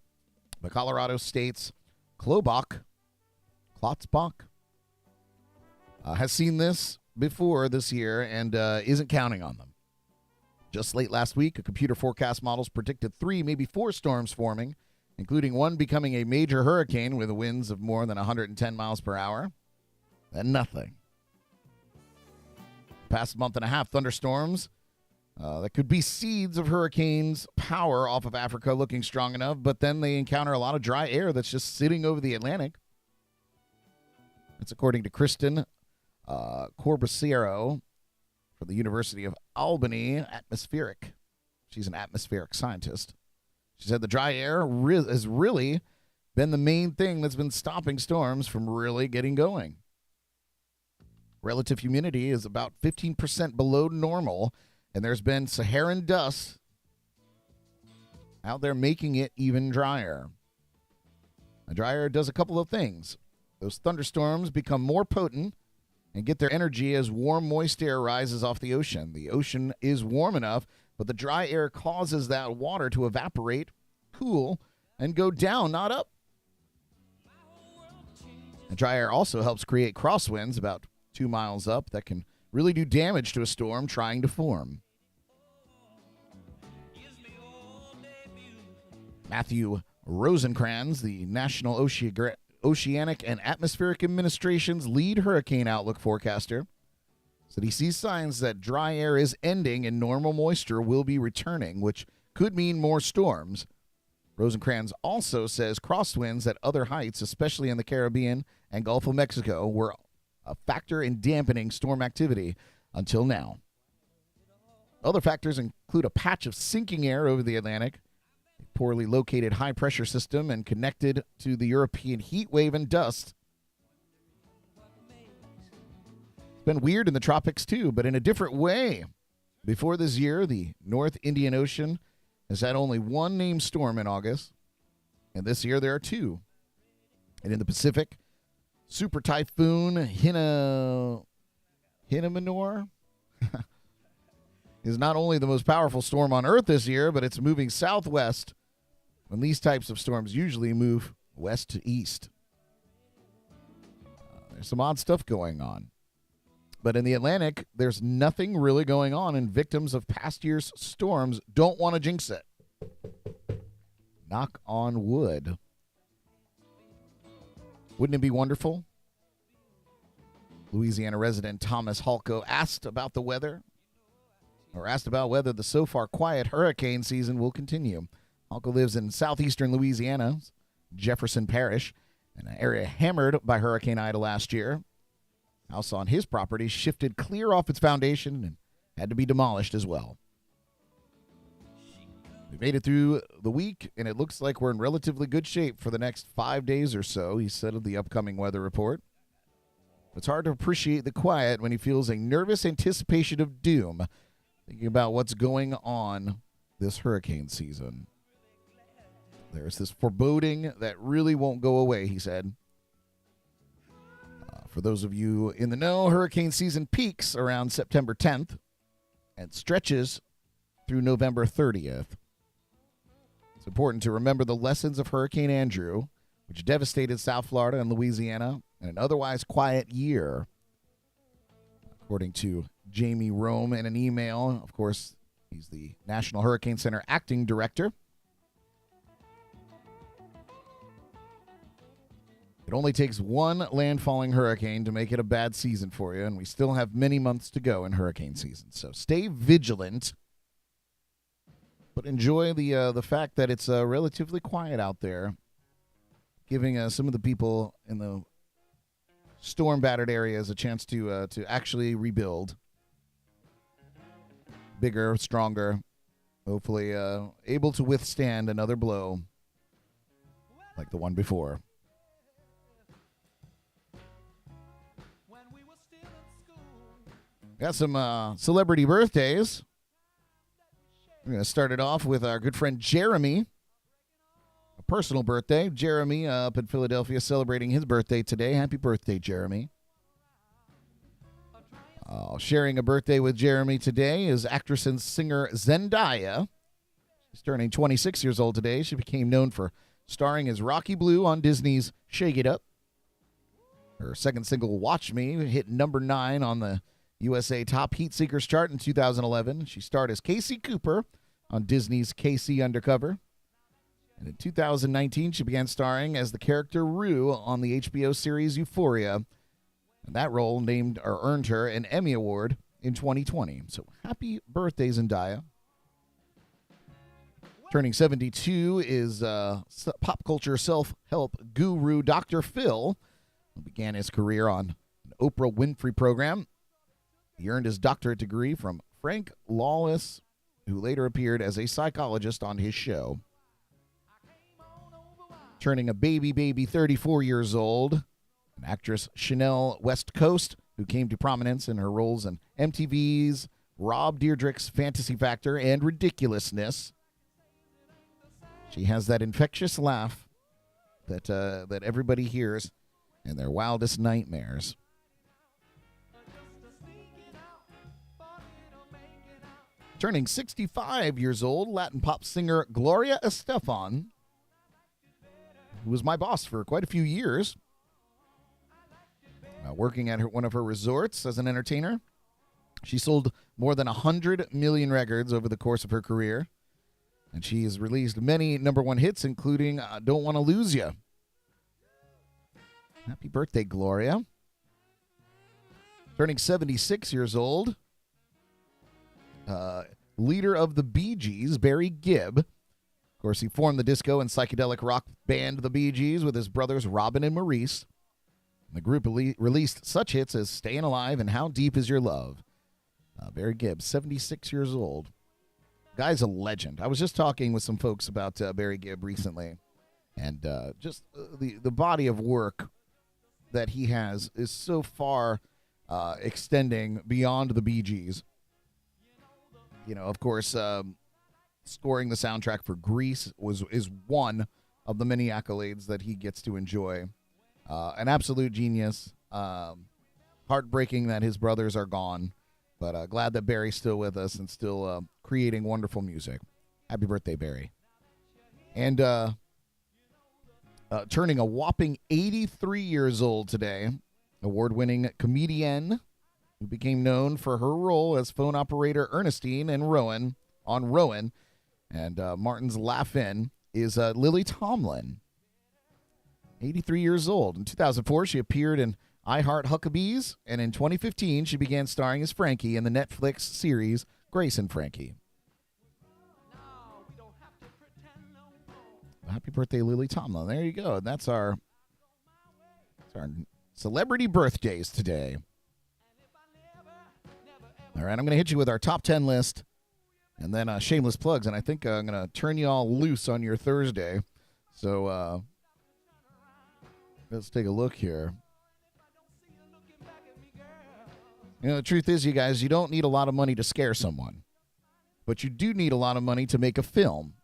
The Colorado State's Klotzbach has seen this before this year and isn't counting on them. Just late last week, a computer forecast models predicted 3, maybe 4 storms forming, including one becoming a major hurricane with winds of more than 110 miles per hour. And nothing. Past month and a half, thunderstorms that could be seeds of hurricanes power off of Africa looking strong enough, but then they encounter a lot of dry air that's just sitting over the Atlantic. That's according to Kristen Corbisiero from the University of Albany Atmospheric. She's an atmospheric scientist. She said the dry air has really been the main thing that's been stopping storms from really getting going. Relative humidity is about 15% below normal, and there's been Saharan dust out there making it even drier. A dry air does a couple of things. Those thunderstorms become more potent and get their energy as warm, moist air rises off the ocean. The ocean is warm enough, but the dry air causes that water to evaporate, cool, and go down, not up. The dry air also helps create crosswinds about 2 miles up that can really do damage to a storm trying to form. Matthew Rosencrans, the National Oceanic and Atmospheric Administration's lead hurricane outlook forecaster, said he sees signs that dry air is ending and normal moisture will be returning, which could mean more storms. Rosencrans also says crosswinds at other heights, especially in the Caribbean and Gulf of Mexico, were a factor in dampening storm activity until now. Other factors include a patch of sinking air over the Atlantic, a poorly located high-pressure system, and connected to the European heat wave and dust. It's been weird in the tropics, too, but in a different way. Before this year, the North Indian Ocean has had only 1 named storm in August, and this year there are 2. And in the Pacific, Super Typhoon Hinamanor is not only the most powerful storm on Earth this year, but it's moving southwest when these types of storms usually move west to east. There's some odd stuff going on. But in the Atlantic, there's nothing really going on, and victims of past year's storms don't want to jinx it. Knock on wood. Wouldn't it be wonderful? Louisiana resident Thomas Halko asked about the weather, or asked about whether the so far quiet hurricane season will continue. Halko lives in southeastern Louisiana, Jefferson Parish, an area hammered by Hurricane Ida last year. House on his property shifted clear off its foundation and had to be demolished as well. We made it through the week, and it looks like we're in relatively good shape for the next 5 days or so, he said of the upcoming weather report. It's hard to appreciate the quiet when he feels a nervous anticipation of doom, thinking about what's going on this hurricane season. There's this foreboding that really won't go away, he said. For those of you in the know, hurricane season peaks around September 10th and stretches through November 30th. It's important to remember the lessons of Hurricane Andrew, which devastated South Florida and Louisiana in an otherwise quiet year. According to Jamie Rome in an email, of course, he's the National Hurricane Center acting director. It only takes one landfalling hurricane to make it a bad season for you, and we still have many months to go in hurricane season. So stay vigilant, but enjoy the fact that it's relatively quiet out there, giving some of the people in the storm-battered areas a chance to actually rebuild. Bigger, stronger, hopefully able to withstand another blow like the one before. Got some celebrity birthdays. We're going to start it off with our good friend Jeremy. A personal birthday. Jeremy up in Philadelphia celebrating his birthday today. Happy birthday, Jeremy. Sharing a birthday with Jeremy today is actress and singer Zendaya. She's turning 26 years old today. She became known for starring as Rocky Blue on Disney's Shake It Up. Her second single, Watch Me, hit number 9 on the USA Top Heat Seekers chart in 2011. She starred as Casey Cooper on Disney's Casey Undercover. And in 2019, she began starring as the character Rue on the HBO series Euphoria. And that role earned her an Emmy Award in 2020. So happy birthday, Zendaya. Turning 72 is pop culture self-help guru Dr. Phil, who began his career on an Oprah Winfrey program. He earned his doctorate degree from Frank Lawless, who later appeared as a psychologist on his show. Turning a baby 34 years old, an actress Chanel West Coast, who came to prominence in her roles in MTV's Rob Dyrdek's Fantasy Factor and Ridiculousness. She has that infectious laugh that everybody hears in their wildest nightmares. Turning 65 years old, Latin pop singer Gloria Estefan, who was my boss for quite a few years, working at one of her resorts as an entertainer. She sold more than 100 million records over the course of her career, and she has released many #1 hits, including Don't Want to Lose Ya. Happy birthday, Gloria. Turning 76 years old, leader of the Bee Gees, Barry Gibb. Of course, he formed the disco and psychedelic rock band The Bee Gees with his brothers Robin and Maurice. The group released such hits as Stayin' Alive and How Deep Is Your Love. Barry Gibb, 76 years old. Guy's a legend. I was just talking with some folks about Barry Gibb recently, and just the body of work that he has is so far extending beyond the Bee Gees. You know, of course, scoring the soundtrack for Grease is one of the many accolades that he gets to enjoy. An absolute genius. Heartbreaking that his brothers are gone, but glad that Barry's still with us and still creating wonderful music. Happy birthday, Barry. And turning a whopping 83 years old today, award-winning comedian who became known for her role as phone operator Ernestine and Rowan on Rowan and Martin's Laugh-In, is Lily Tomlin, 83 years old. In 2004, she appeared in I Heart Huckabees, and in 2015, she began starring as Frankie in the Netflix series Grace and Frankie. Happy birthday, Lily Tomlin. There you go. And that's our celebrity birthdays today. All right, I'm going to hit you with our top 10 list and then shameless plugs. And I think I'm going to turn you all loose on your Thursday. So let's take a look here. You know, the truth is, you guys, you don't need a lot of money to scare someone. But you do need a lot of money to make a film.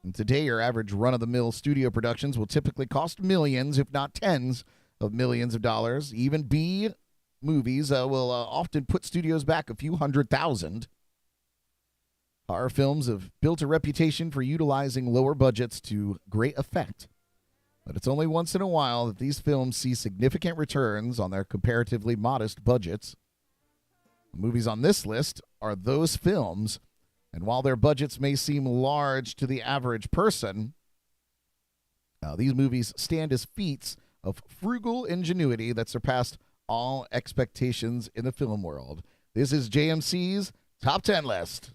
And today, your average run-of-the-mill studio productions will typically cost millions, if not tens of millions of dollars. Even B movies will often put studios back a few $100,000. Horror films have built a reputation for utilizing lower budgets to great effect. But it's only once in a while that these films see significant returns on their comparatively modest budgets. The movies on this list are those films. And while their budgets may seem large to the average person, these movies stand as feats of frugal ingenuity that surpassed all expectations in the film world. This is JMC's Top 10 List.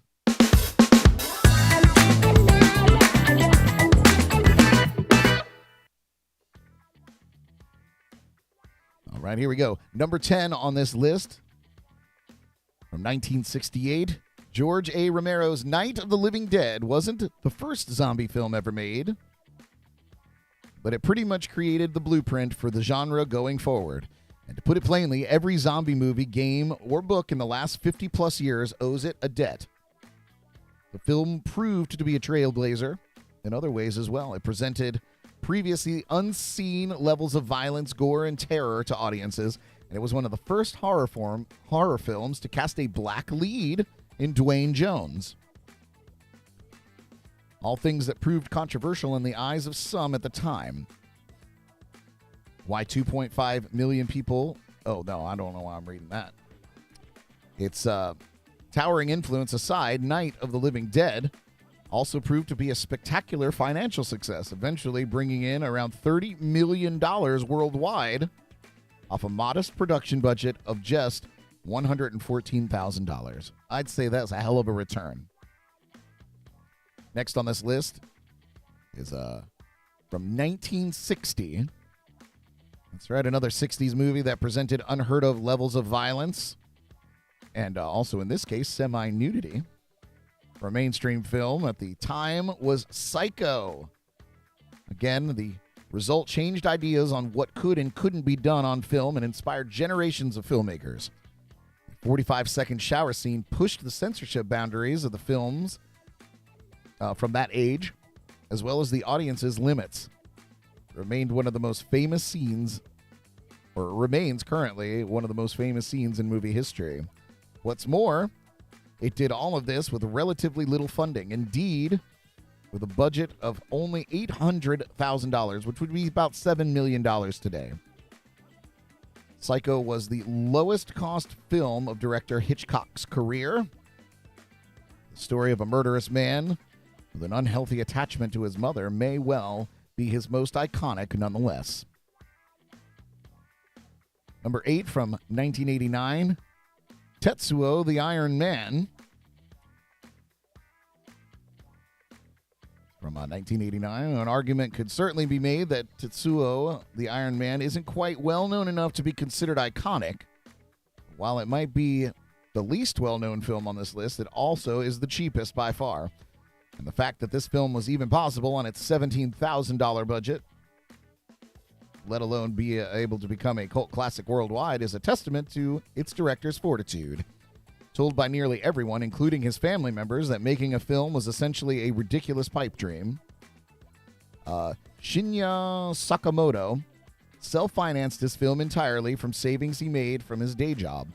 All right, here we go. Number 10 on this list, from 1968. George A. Romero's Night of the Living Dead wasn't the first zombie film ever made, but it pretty much created the blueprint for the genre going forward. And to put it plainly, every zombie movie, game, or book in the last 50-plus years owes it a debt. The film proved to be a trailblazer in other ways as well. It presented previously unseen levels of violence, gore, and terror to audiences, and it was one of the first horror films to cast a black lead in Dwayne Jones. All things that proved controversial in the eyes of some at the time. Why 2.5 million people? Oh, no, I don't know why I'm reading that. Its towering influence aside, Night of the Living Dead also proved to be a spectacular financial success, eventually bringing in around $30 million worldwide off a modest production budget of just $114,000. I'd say that's a hell of a return. Next on this list is from 1960. That's right, another 60s movie that presented unheard of levels of violence and also, in this case, semi-nudity. For a mainstream film at the time was Psycho. Again, the result changed ideas on what could and couldn't be done on film and inspired generations of filmmakers. 45-second shower scene pushed the censorship boundaries of the films from that age, as well as the audience's limits. It remained one of the most famous scenes, or remains currently one of the most famous scenes in movie history. What's more, it did all of this with relatively little funding. Indeed, with a budget of only $800,000, which would be about $7 million today. Psycho was the lowest cost film of director Hitchcock's career. The story of a murderous man with an unhealthy attachment to his mother may well be his most iconic nonetheless. Number 8 from 1989, Tetsuo the Iron Man. From 1989, an argument could certainly be made that Tetsuo the Iron Man isn't quite well-known enough to be considered iconic. While it might be the least well-known film on this list, it also is the cheapest by far. And the fact that this film was even possible on its $17,000 budget, let alone be able to become a cult classic worldwide, is a testament to its director's fortitude. Told by nearly everyone, including his family members, that making a film was essentially a ridiculous pipe dream. Shinya Sakamoto self-financed his film entirely from savings he made from his day job.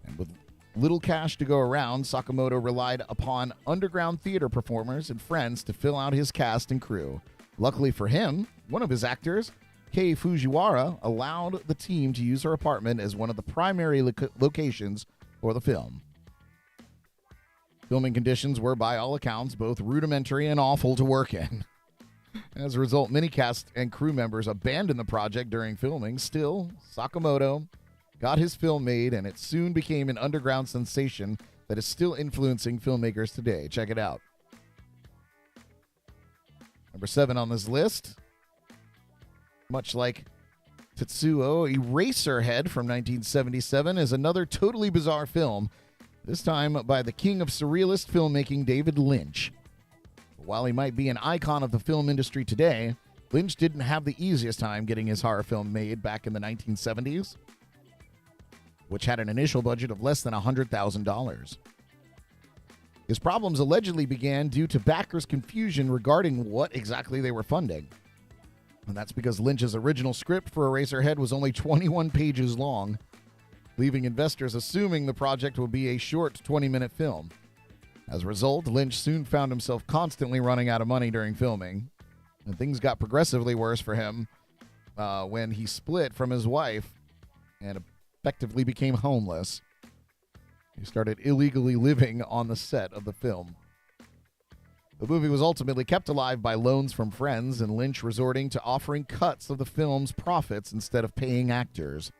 And with little cash to go around, Sakamoto relied upon underground theater performers and friends to fill out his cast and crew. Luckily for him, one of his actors Kei Fujiwara allowed the team to use her apartment as one of the primary locations for the film. Filming conditions were, by all accounts, both rudimentary and awful to work in. As a result, many cast and crew members abandoned the project during filming. Still, Sakamoto got his film made, and it soon became an underground sensation that is still influencing filmmakers today. Check it out. Number 7 on this list, much like Tetsuo Eraserhead from 1977, is another totally bizarre film, this time by the king of surrealist filmmaking, David Lynch. While he might be an icon of the film industry today, Lynch didn't have the easiest time getting his horror film made back in the 1970s, which had an initial budget of less than $100,000. His problems allegedly began due to backers' confusion regarding what exactly they were funding. And that's because Lynch's original script for Eraserhead was only 21 pages long, leaving investors assuming the project would be a short 20-minute film. As a result, Lynch soon found himself constantly running out of money during filming, and things got progressively worse for him when he split from his wife and effectively became homeless. He started illegally living on the set of the film. The movie was ultimately kept alive by loans from friends, and Lynch resorting to offering cuts of the film's profits instead of paying actors.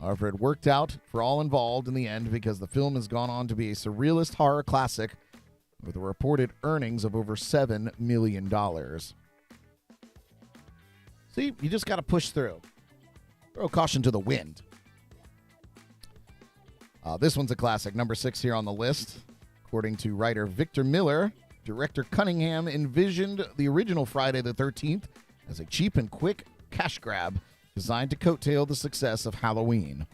However, it worked out for all involved in the end because the film has gone on to be a surrealist horror classic with a reported earnings of over $7 million. See, you just got to push through. Throw caution to the wind. This one's a classic. Number 6 here on the list. According to writer Victor Miller, director Cunningham envisioned the original Friday the 13th as a cheap and quick cash grab designed to coattail the success of Halloween.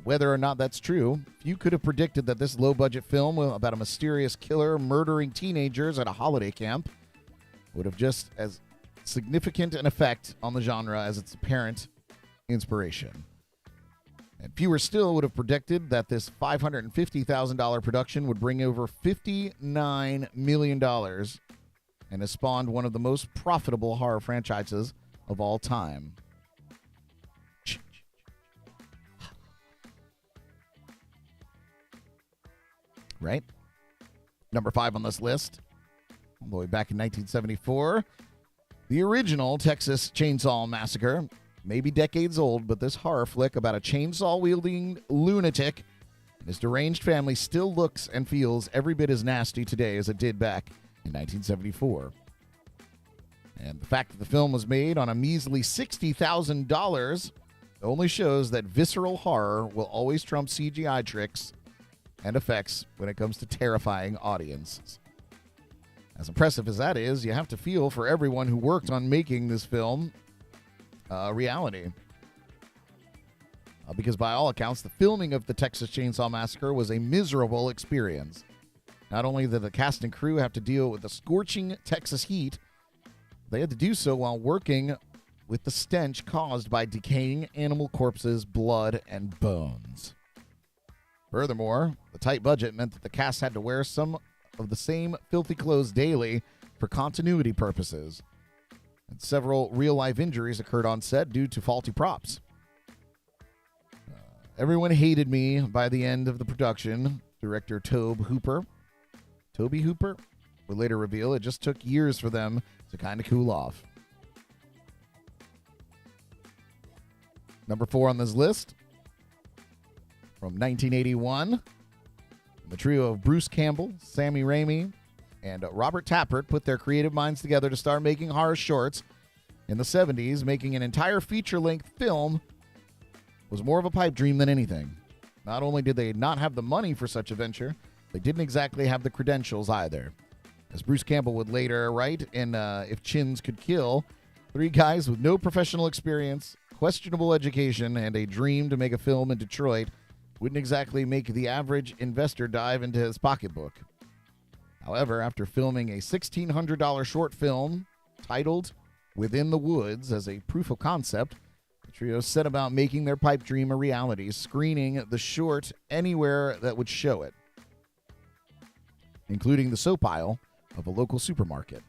Whether or not that's true, few could have predicted that this low-budget film about a mysterious killer murdering teenagers at a holiday camp would have just as significant an effect on the genre as its apparent inspiration. And fewer still would have predicted that this $550,000 production would bring over $59 million and has spawned one of the most profitable horror franchises of all time. Right? Number 5 on this list, all the way back in 1974, the original Texas Chainsaw Massacre. Maybe decades old, but this horror flick about a chainsaw-wielding lunatic and his deranged family still looks and feels every bit as nasty today as it did back in 1974. And the fact that the film was made on a measly $60,000 only shows that visceral horror will always trump CGI tricks and effects when it comes to terrifying audiences. As impressive as that is, you have to feel for everyone who worked on making this film reality. Because by all accounts, the filming of the Texas Chainsaw Massacre was a miserable experience. Not only did the cast and crew have to deal with the scorching Texas heat, they had to do so while working with the stench caused by decaying animal corpses, blood, and bones. Furthermore, the tight budget meant that the cast had to wear some of the same filthy clothes daily for continuity purposes. And several real-life injuries occurred on set due to faulty props. Everyone hated me by the end of the production. Director Toby Hooper would later reveal it just took years for them to kind of cool off. Number 4 on this list, from 1981, the trio of Bruce Campbell, Sammy Raimi, and Robert Tappert put their creative minds together to start making horror shorts in the 70s. Making an entire feature-length film was more of a pipe dream than anything. Not only did they not have the money for such a venture, they didn't exactly have the credentials either. As Bruce Campbell would later write in If Chins Could Kill, 3 guys with no professional experience, questionable education, and a dream to make a film in Detroit wouldn't exactly make the average investor dive into his pocketbook. However, after filming a $1,600 short film titled Within the Woods as a proof of concept, the trio set about making their pipe dream a reality, screening the short anywhere that would show it, including the soap aisle of a local supermarket,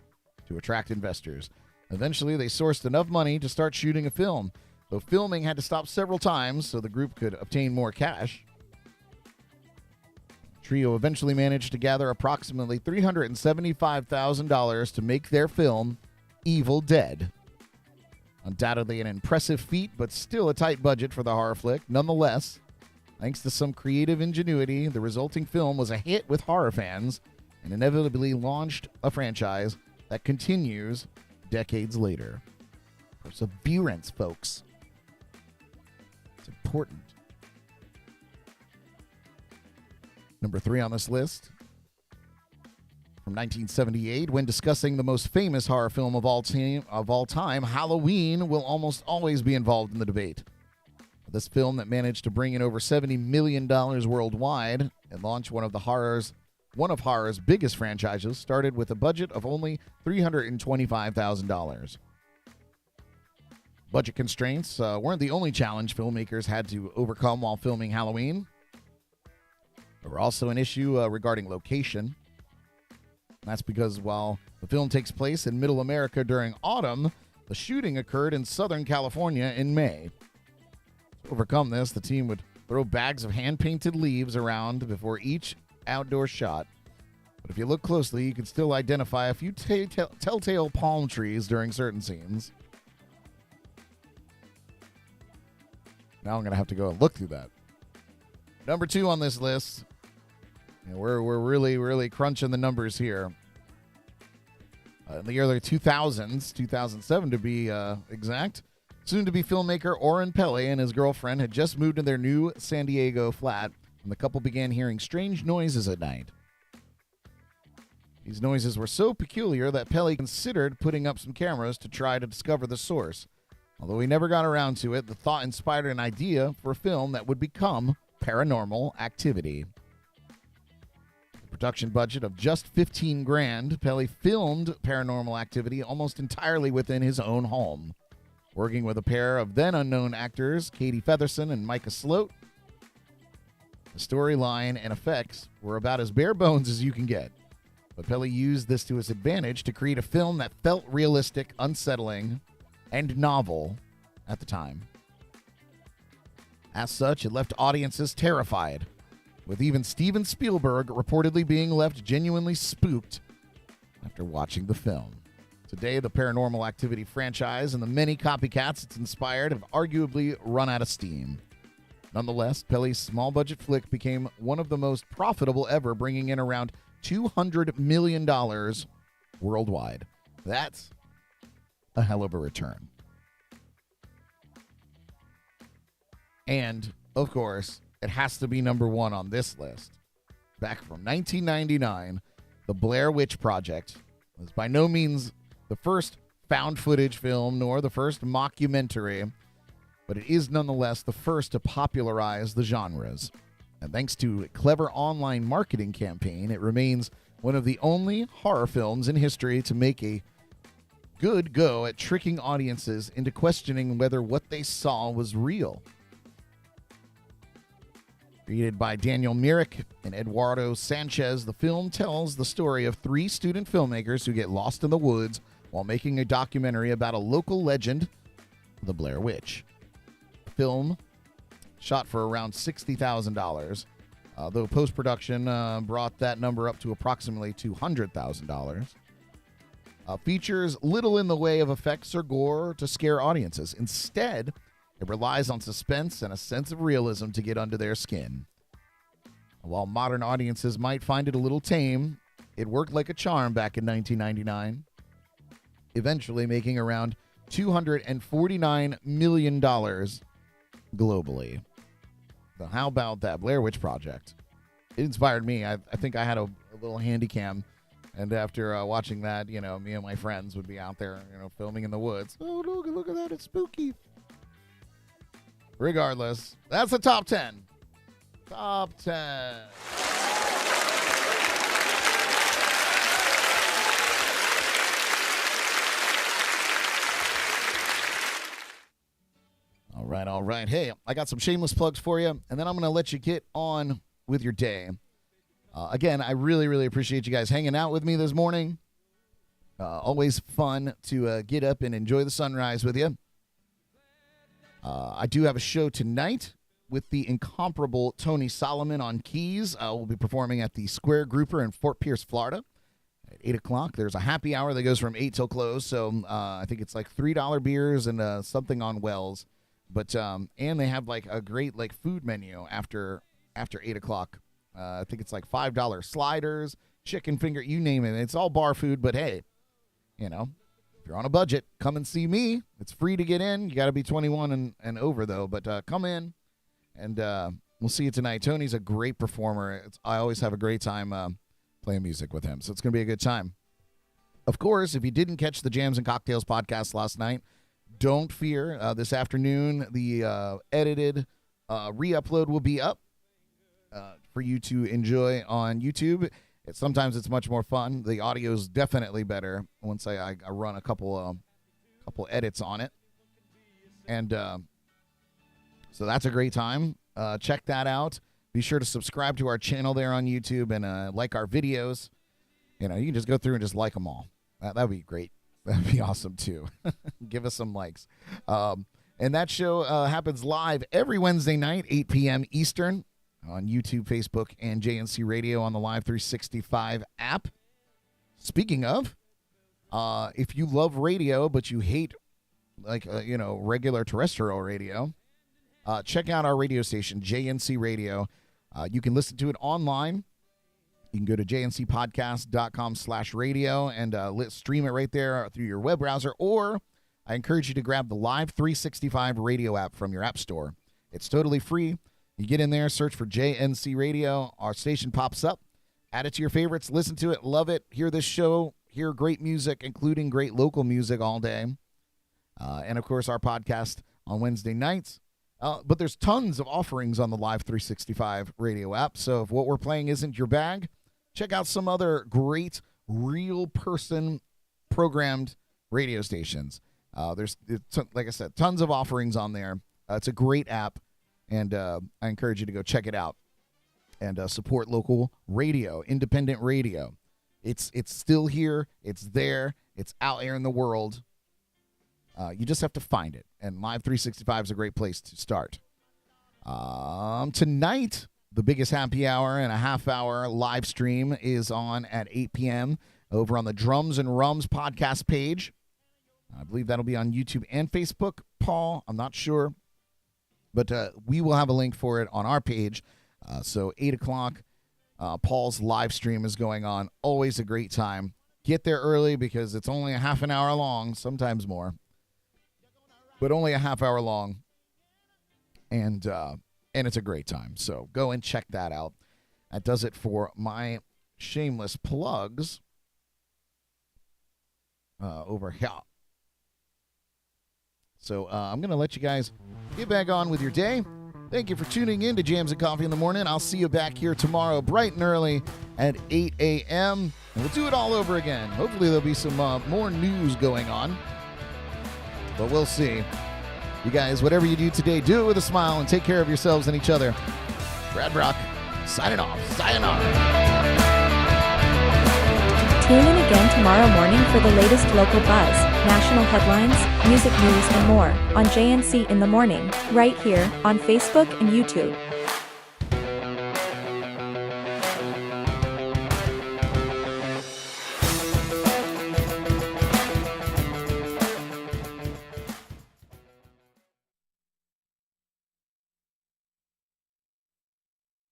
to attract investors. Eventually, they sourced enough money to start shooting a film, though filming had to stop several times so the group could obtain more cash. The trio eventually managed to gather approximately $375,000 to make their film, Evil Dead. Undoubtedly an impressive feat, but still a tight budget for the horror flick. Nonetheless, thanks to some creative ingenuity, the resulting film was a hit with horror fans and inevitably launched a franchise that continues decades later. Perseverance, folks. It's important. Number 3 on this list. From 1978, when discussing the most famous horror film of all time, Halloween will almost always be involved in the debate. This film that managed to bring in over $70 million worldwide and launch one of horror's biggest franchises started with a budget of only $325,000. Budget constraints weren't the only challenge filmmakers had to overcome while filming Halloween. There were also an issue regarding location. That's because while the film takes place in Middle America during autumn, the shooting occurred in Southern California in May. To overcome this, the team would throw bags of hand-painted leaves around before each outdoor shot. But if you look closely, you can still identify a few telltale palm trees during certain scenes. Now I'm going to have to go and look through that. Number 2 on this list. We're really crunching the numbers here. In the early 2000s, 2007 to be exact, soon-to-be filmmaker Oren Peli and his girlfriend had just moved to their new San Diego flat, and the couple began hearing strange noises at night. These noises were so peculiar that Peli considered putting up some cameras to try to discover the source. Although he never got around to it, the thought inspired an idea for a film that would become Paranormal Activity. Production budget of just $15,000, Peli filmed Paranormal Activity almost entirely within his own home, working with a pair of then-unknown actors, Katie Featherston and Micah Sloat. The storyline and effects were about as bare bones as you can get, but Peli used this to his advantage to create a film that felt realistic, unsettling, and novel at the time. As such, it left audiences terrified, with even Steven Spielberg reportedly being left genuinely spooked after watching the film. Today, the Paranormal Activity franchise and the many copycats it's inspired have arguably run out of steam. Nonetheless, Peli's small-budget flick became one of the most profitable ever, bringing in around $200 million worldwide. That's a hell of a return. And, of course, it has to be number 1 on this list. Back from 1999, The Blair Witch Project was by no means the first found footage film nor the first mockumentary, but it is nonetheless the first to popularize the genres. And thanks to a clever online marketing campaign, it remains one of the only horror films in history to make a good go at tricking audiences into questioning whether what they saw was real. Created by Daniel Myrick and Eduardo Sanchez, the film tells the story of 3 student filmmakers who get lost in the woods while making a documentary about a local legend, the Blair Witch. The film, shot for around $60,000, though post-production brought that number up to approximately $200,000. Features little in the way of effects or gore to scare audiences. Instead, it relies on suspense and a sense of realism to get under their skin. While modern audiences might find it a little tame, it worked like a charm back in 1999, eventually making around $249 million globally. So how about that Blair Witch Project? It inspired me. I think I had a little handy cam, and after watching that, me and my friends would be out there, filming in the woods. Oh, look at that, it's spooky. Regardless, that's the top 10. Top 10. All right. Hey, I got some shameless plugs for you, and then I'm going to let you get on with your day. Again, I really, really appreciate you guys hanging out with me this morning. Always fun to get up and enjoy the sunrise with you. I do have a show tonight with the incomparable Tony Solomon on keys. We'll be performing at the Square Grouper in Fort Pierce, Florida at 8 o'clock. There's a happy hour that goes from 8 till close, so I think it's like $3 beers and something on Wells. But and they have like a great like food menu after 8 o'clock. I think it's like $5 sliders, chicken finger, you name it. It's all bar food, but hey, you know, if you're on a budget, come and see me. It's free to get in. You got to be 21 and over, though. But come in, and we'll see you tonight. Tony's a great performer. I always have a great time playing music with him, so it's going to be a good time. Of course, if you didn't catch the Jams and Cocktails podcast last night, don't fear. This afternoon, the edited re-upload will be up for you to enjoy on YouTube. Sometimes it's much more fun. The audio is definitely better once I run a couple edits on it. And so that's a great time. Check that out. Be sure to subscribe to our channel there on YouTube and like our videos. You know, you can just go through and just like them all. That would be great. That'd be awesome, too. Give us some likes. And that show happens live every Wednesday night, 8 p.m. Eastern, on YouTube, Facebook, and JNC Radio on the Live365 app. Speaking of, if you love radio but you hate, regular terrestrial radio, check out our radio station, JNC Radio. You can listen to it online. You can go to jncpodcast.com/radio and stream it right there through your web browser, or I encourage you to grab the Live365 Radio App from your app store. It's totally free. You get in there, search for JNC Radio. Our station pops up. Add it to your favorites. Listen to it. Love it. Hear this show. Hear great music, including great local music all day. And, of course, our podcast on Wednesday nights. But there's tons of offerings on the Live365 Radio App. So if what we're playing isn't your bag, check out some other great real person programmed radio stations. There's, like I said, tons of offerings on there. It's a great app. And I encourage you to go check it out and support local radio, independent radio. It's still here. It's there. It's out there in the world. You just have to find it. And Live365 is a great place to start. Tonight, the biggest happy hour and a half-hour live stream is on at 8 p.m. over on the Drums and Rums podcast page. I believe that'll be on YouTube and Facebook. Paul, I'm not sure. But we will have a link for it on our page. So 8 o'clock, Paul's live stream is going on. Always a great time. Get there early because it's only a half an hour long, sometimes more. But only a half hour long. And it's a great time. So go and check that out. That does it for my shameless plugs over here. So I'm going to let you guys get back on with your day. Thank you for tuning in to Jams and Coffee in the Morning. I'll see you back here tomorrow bright and early at 8 a.m. And we'll do it all over again. Hopefully there'll be some more news going on. But we'll see. You guys, whatever you do today, do it with a smile and take care of yourselves and each other. Brad Brock, signing off. Sayonara. Tune in again tomorrow morning for the latest local buzz, national headlines, music news, and more on JNC in the Morning, right here on Facebook and YouTube.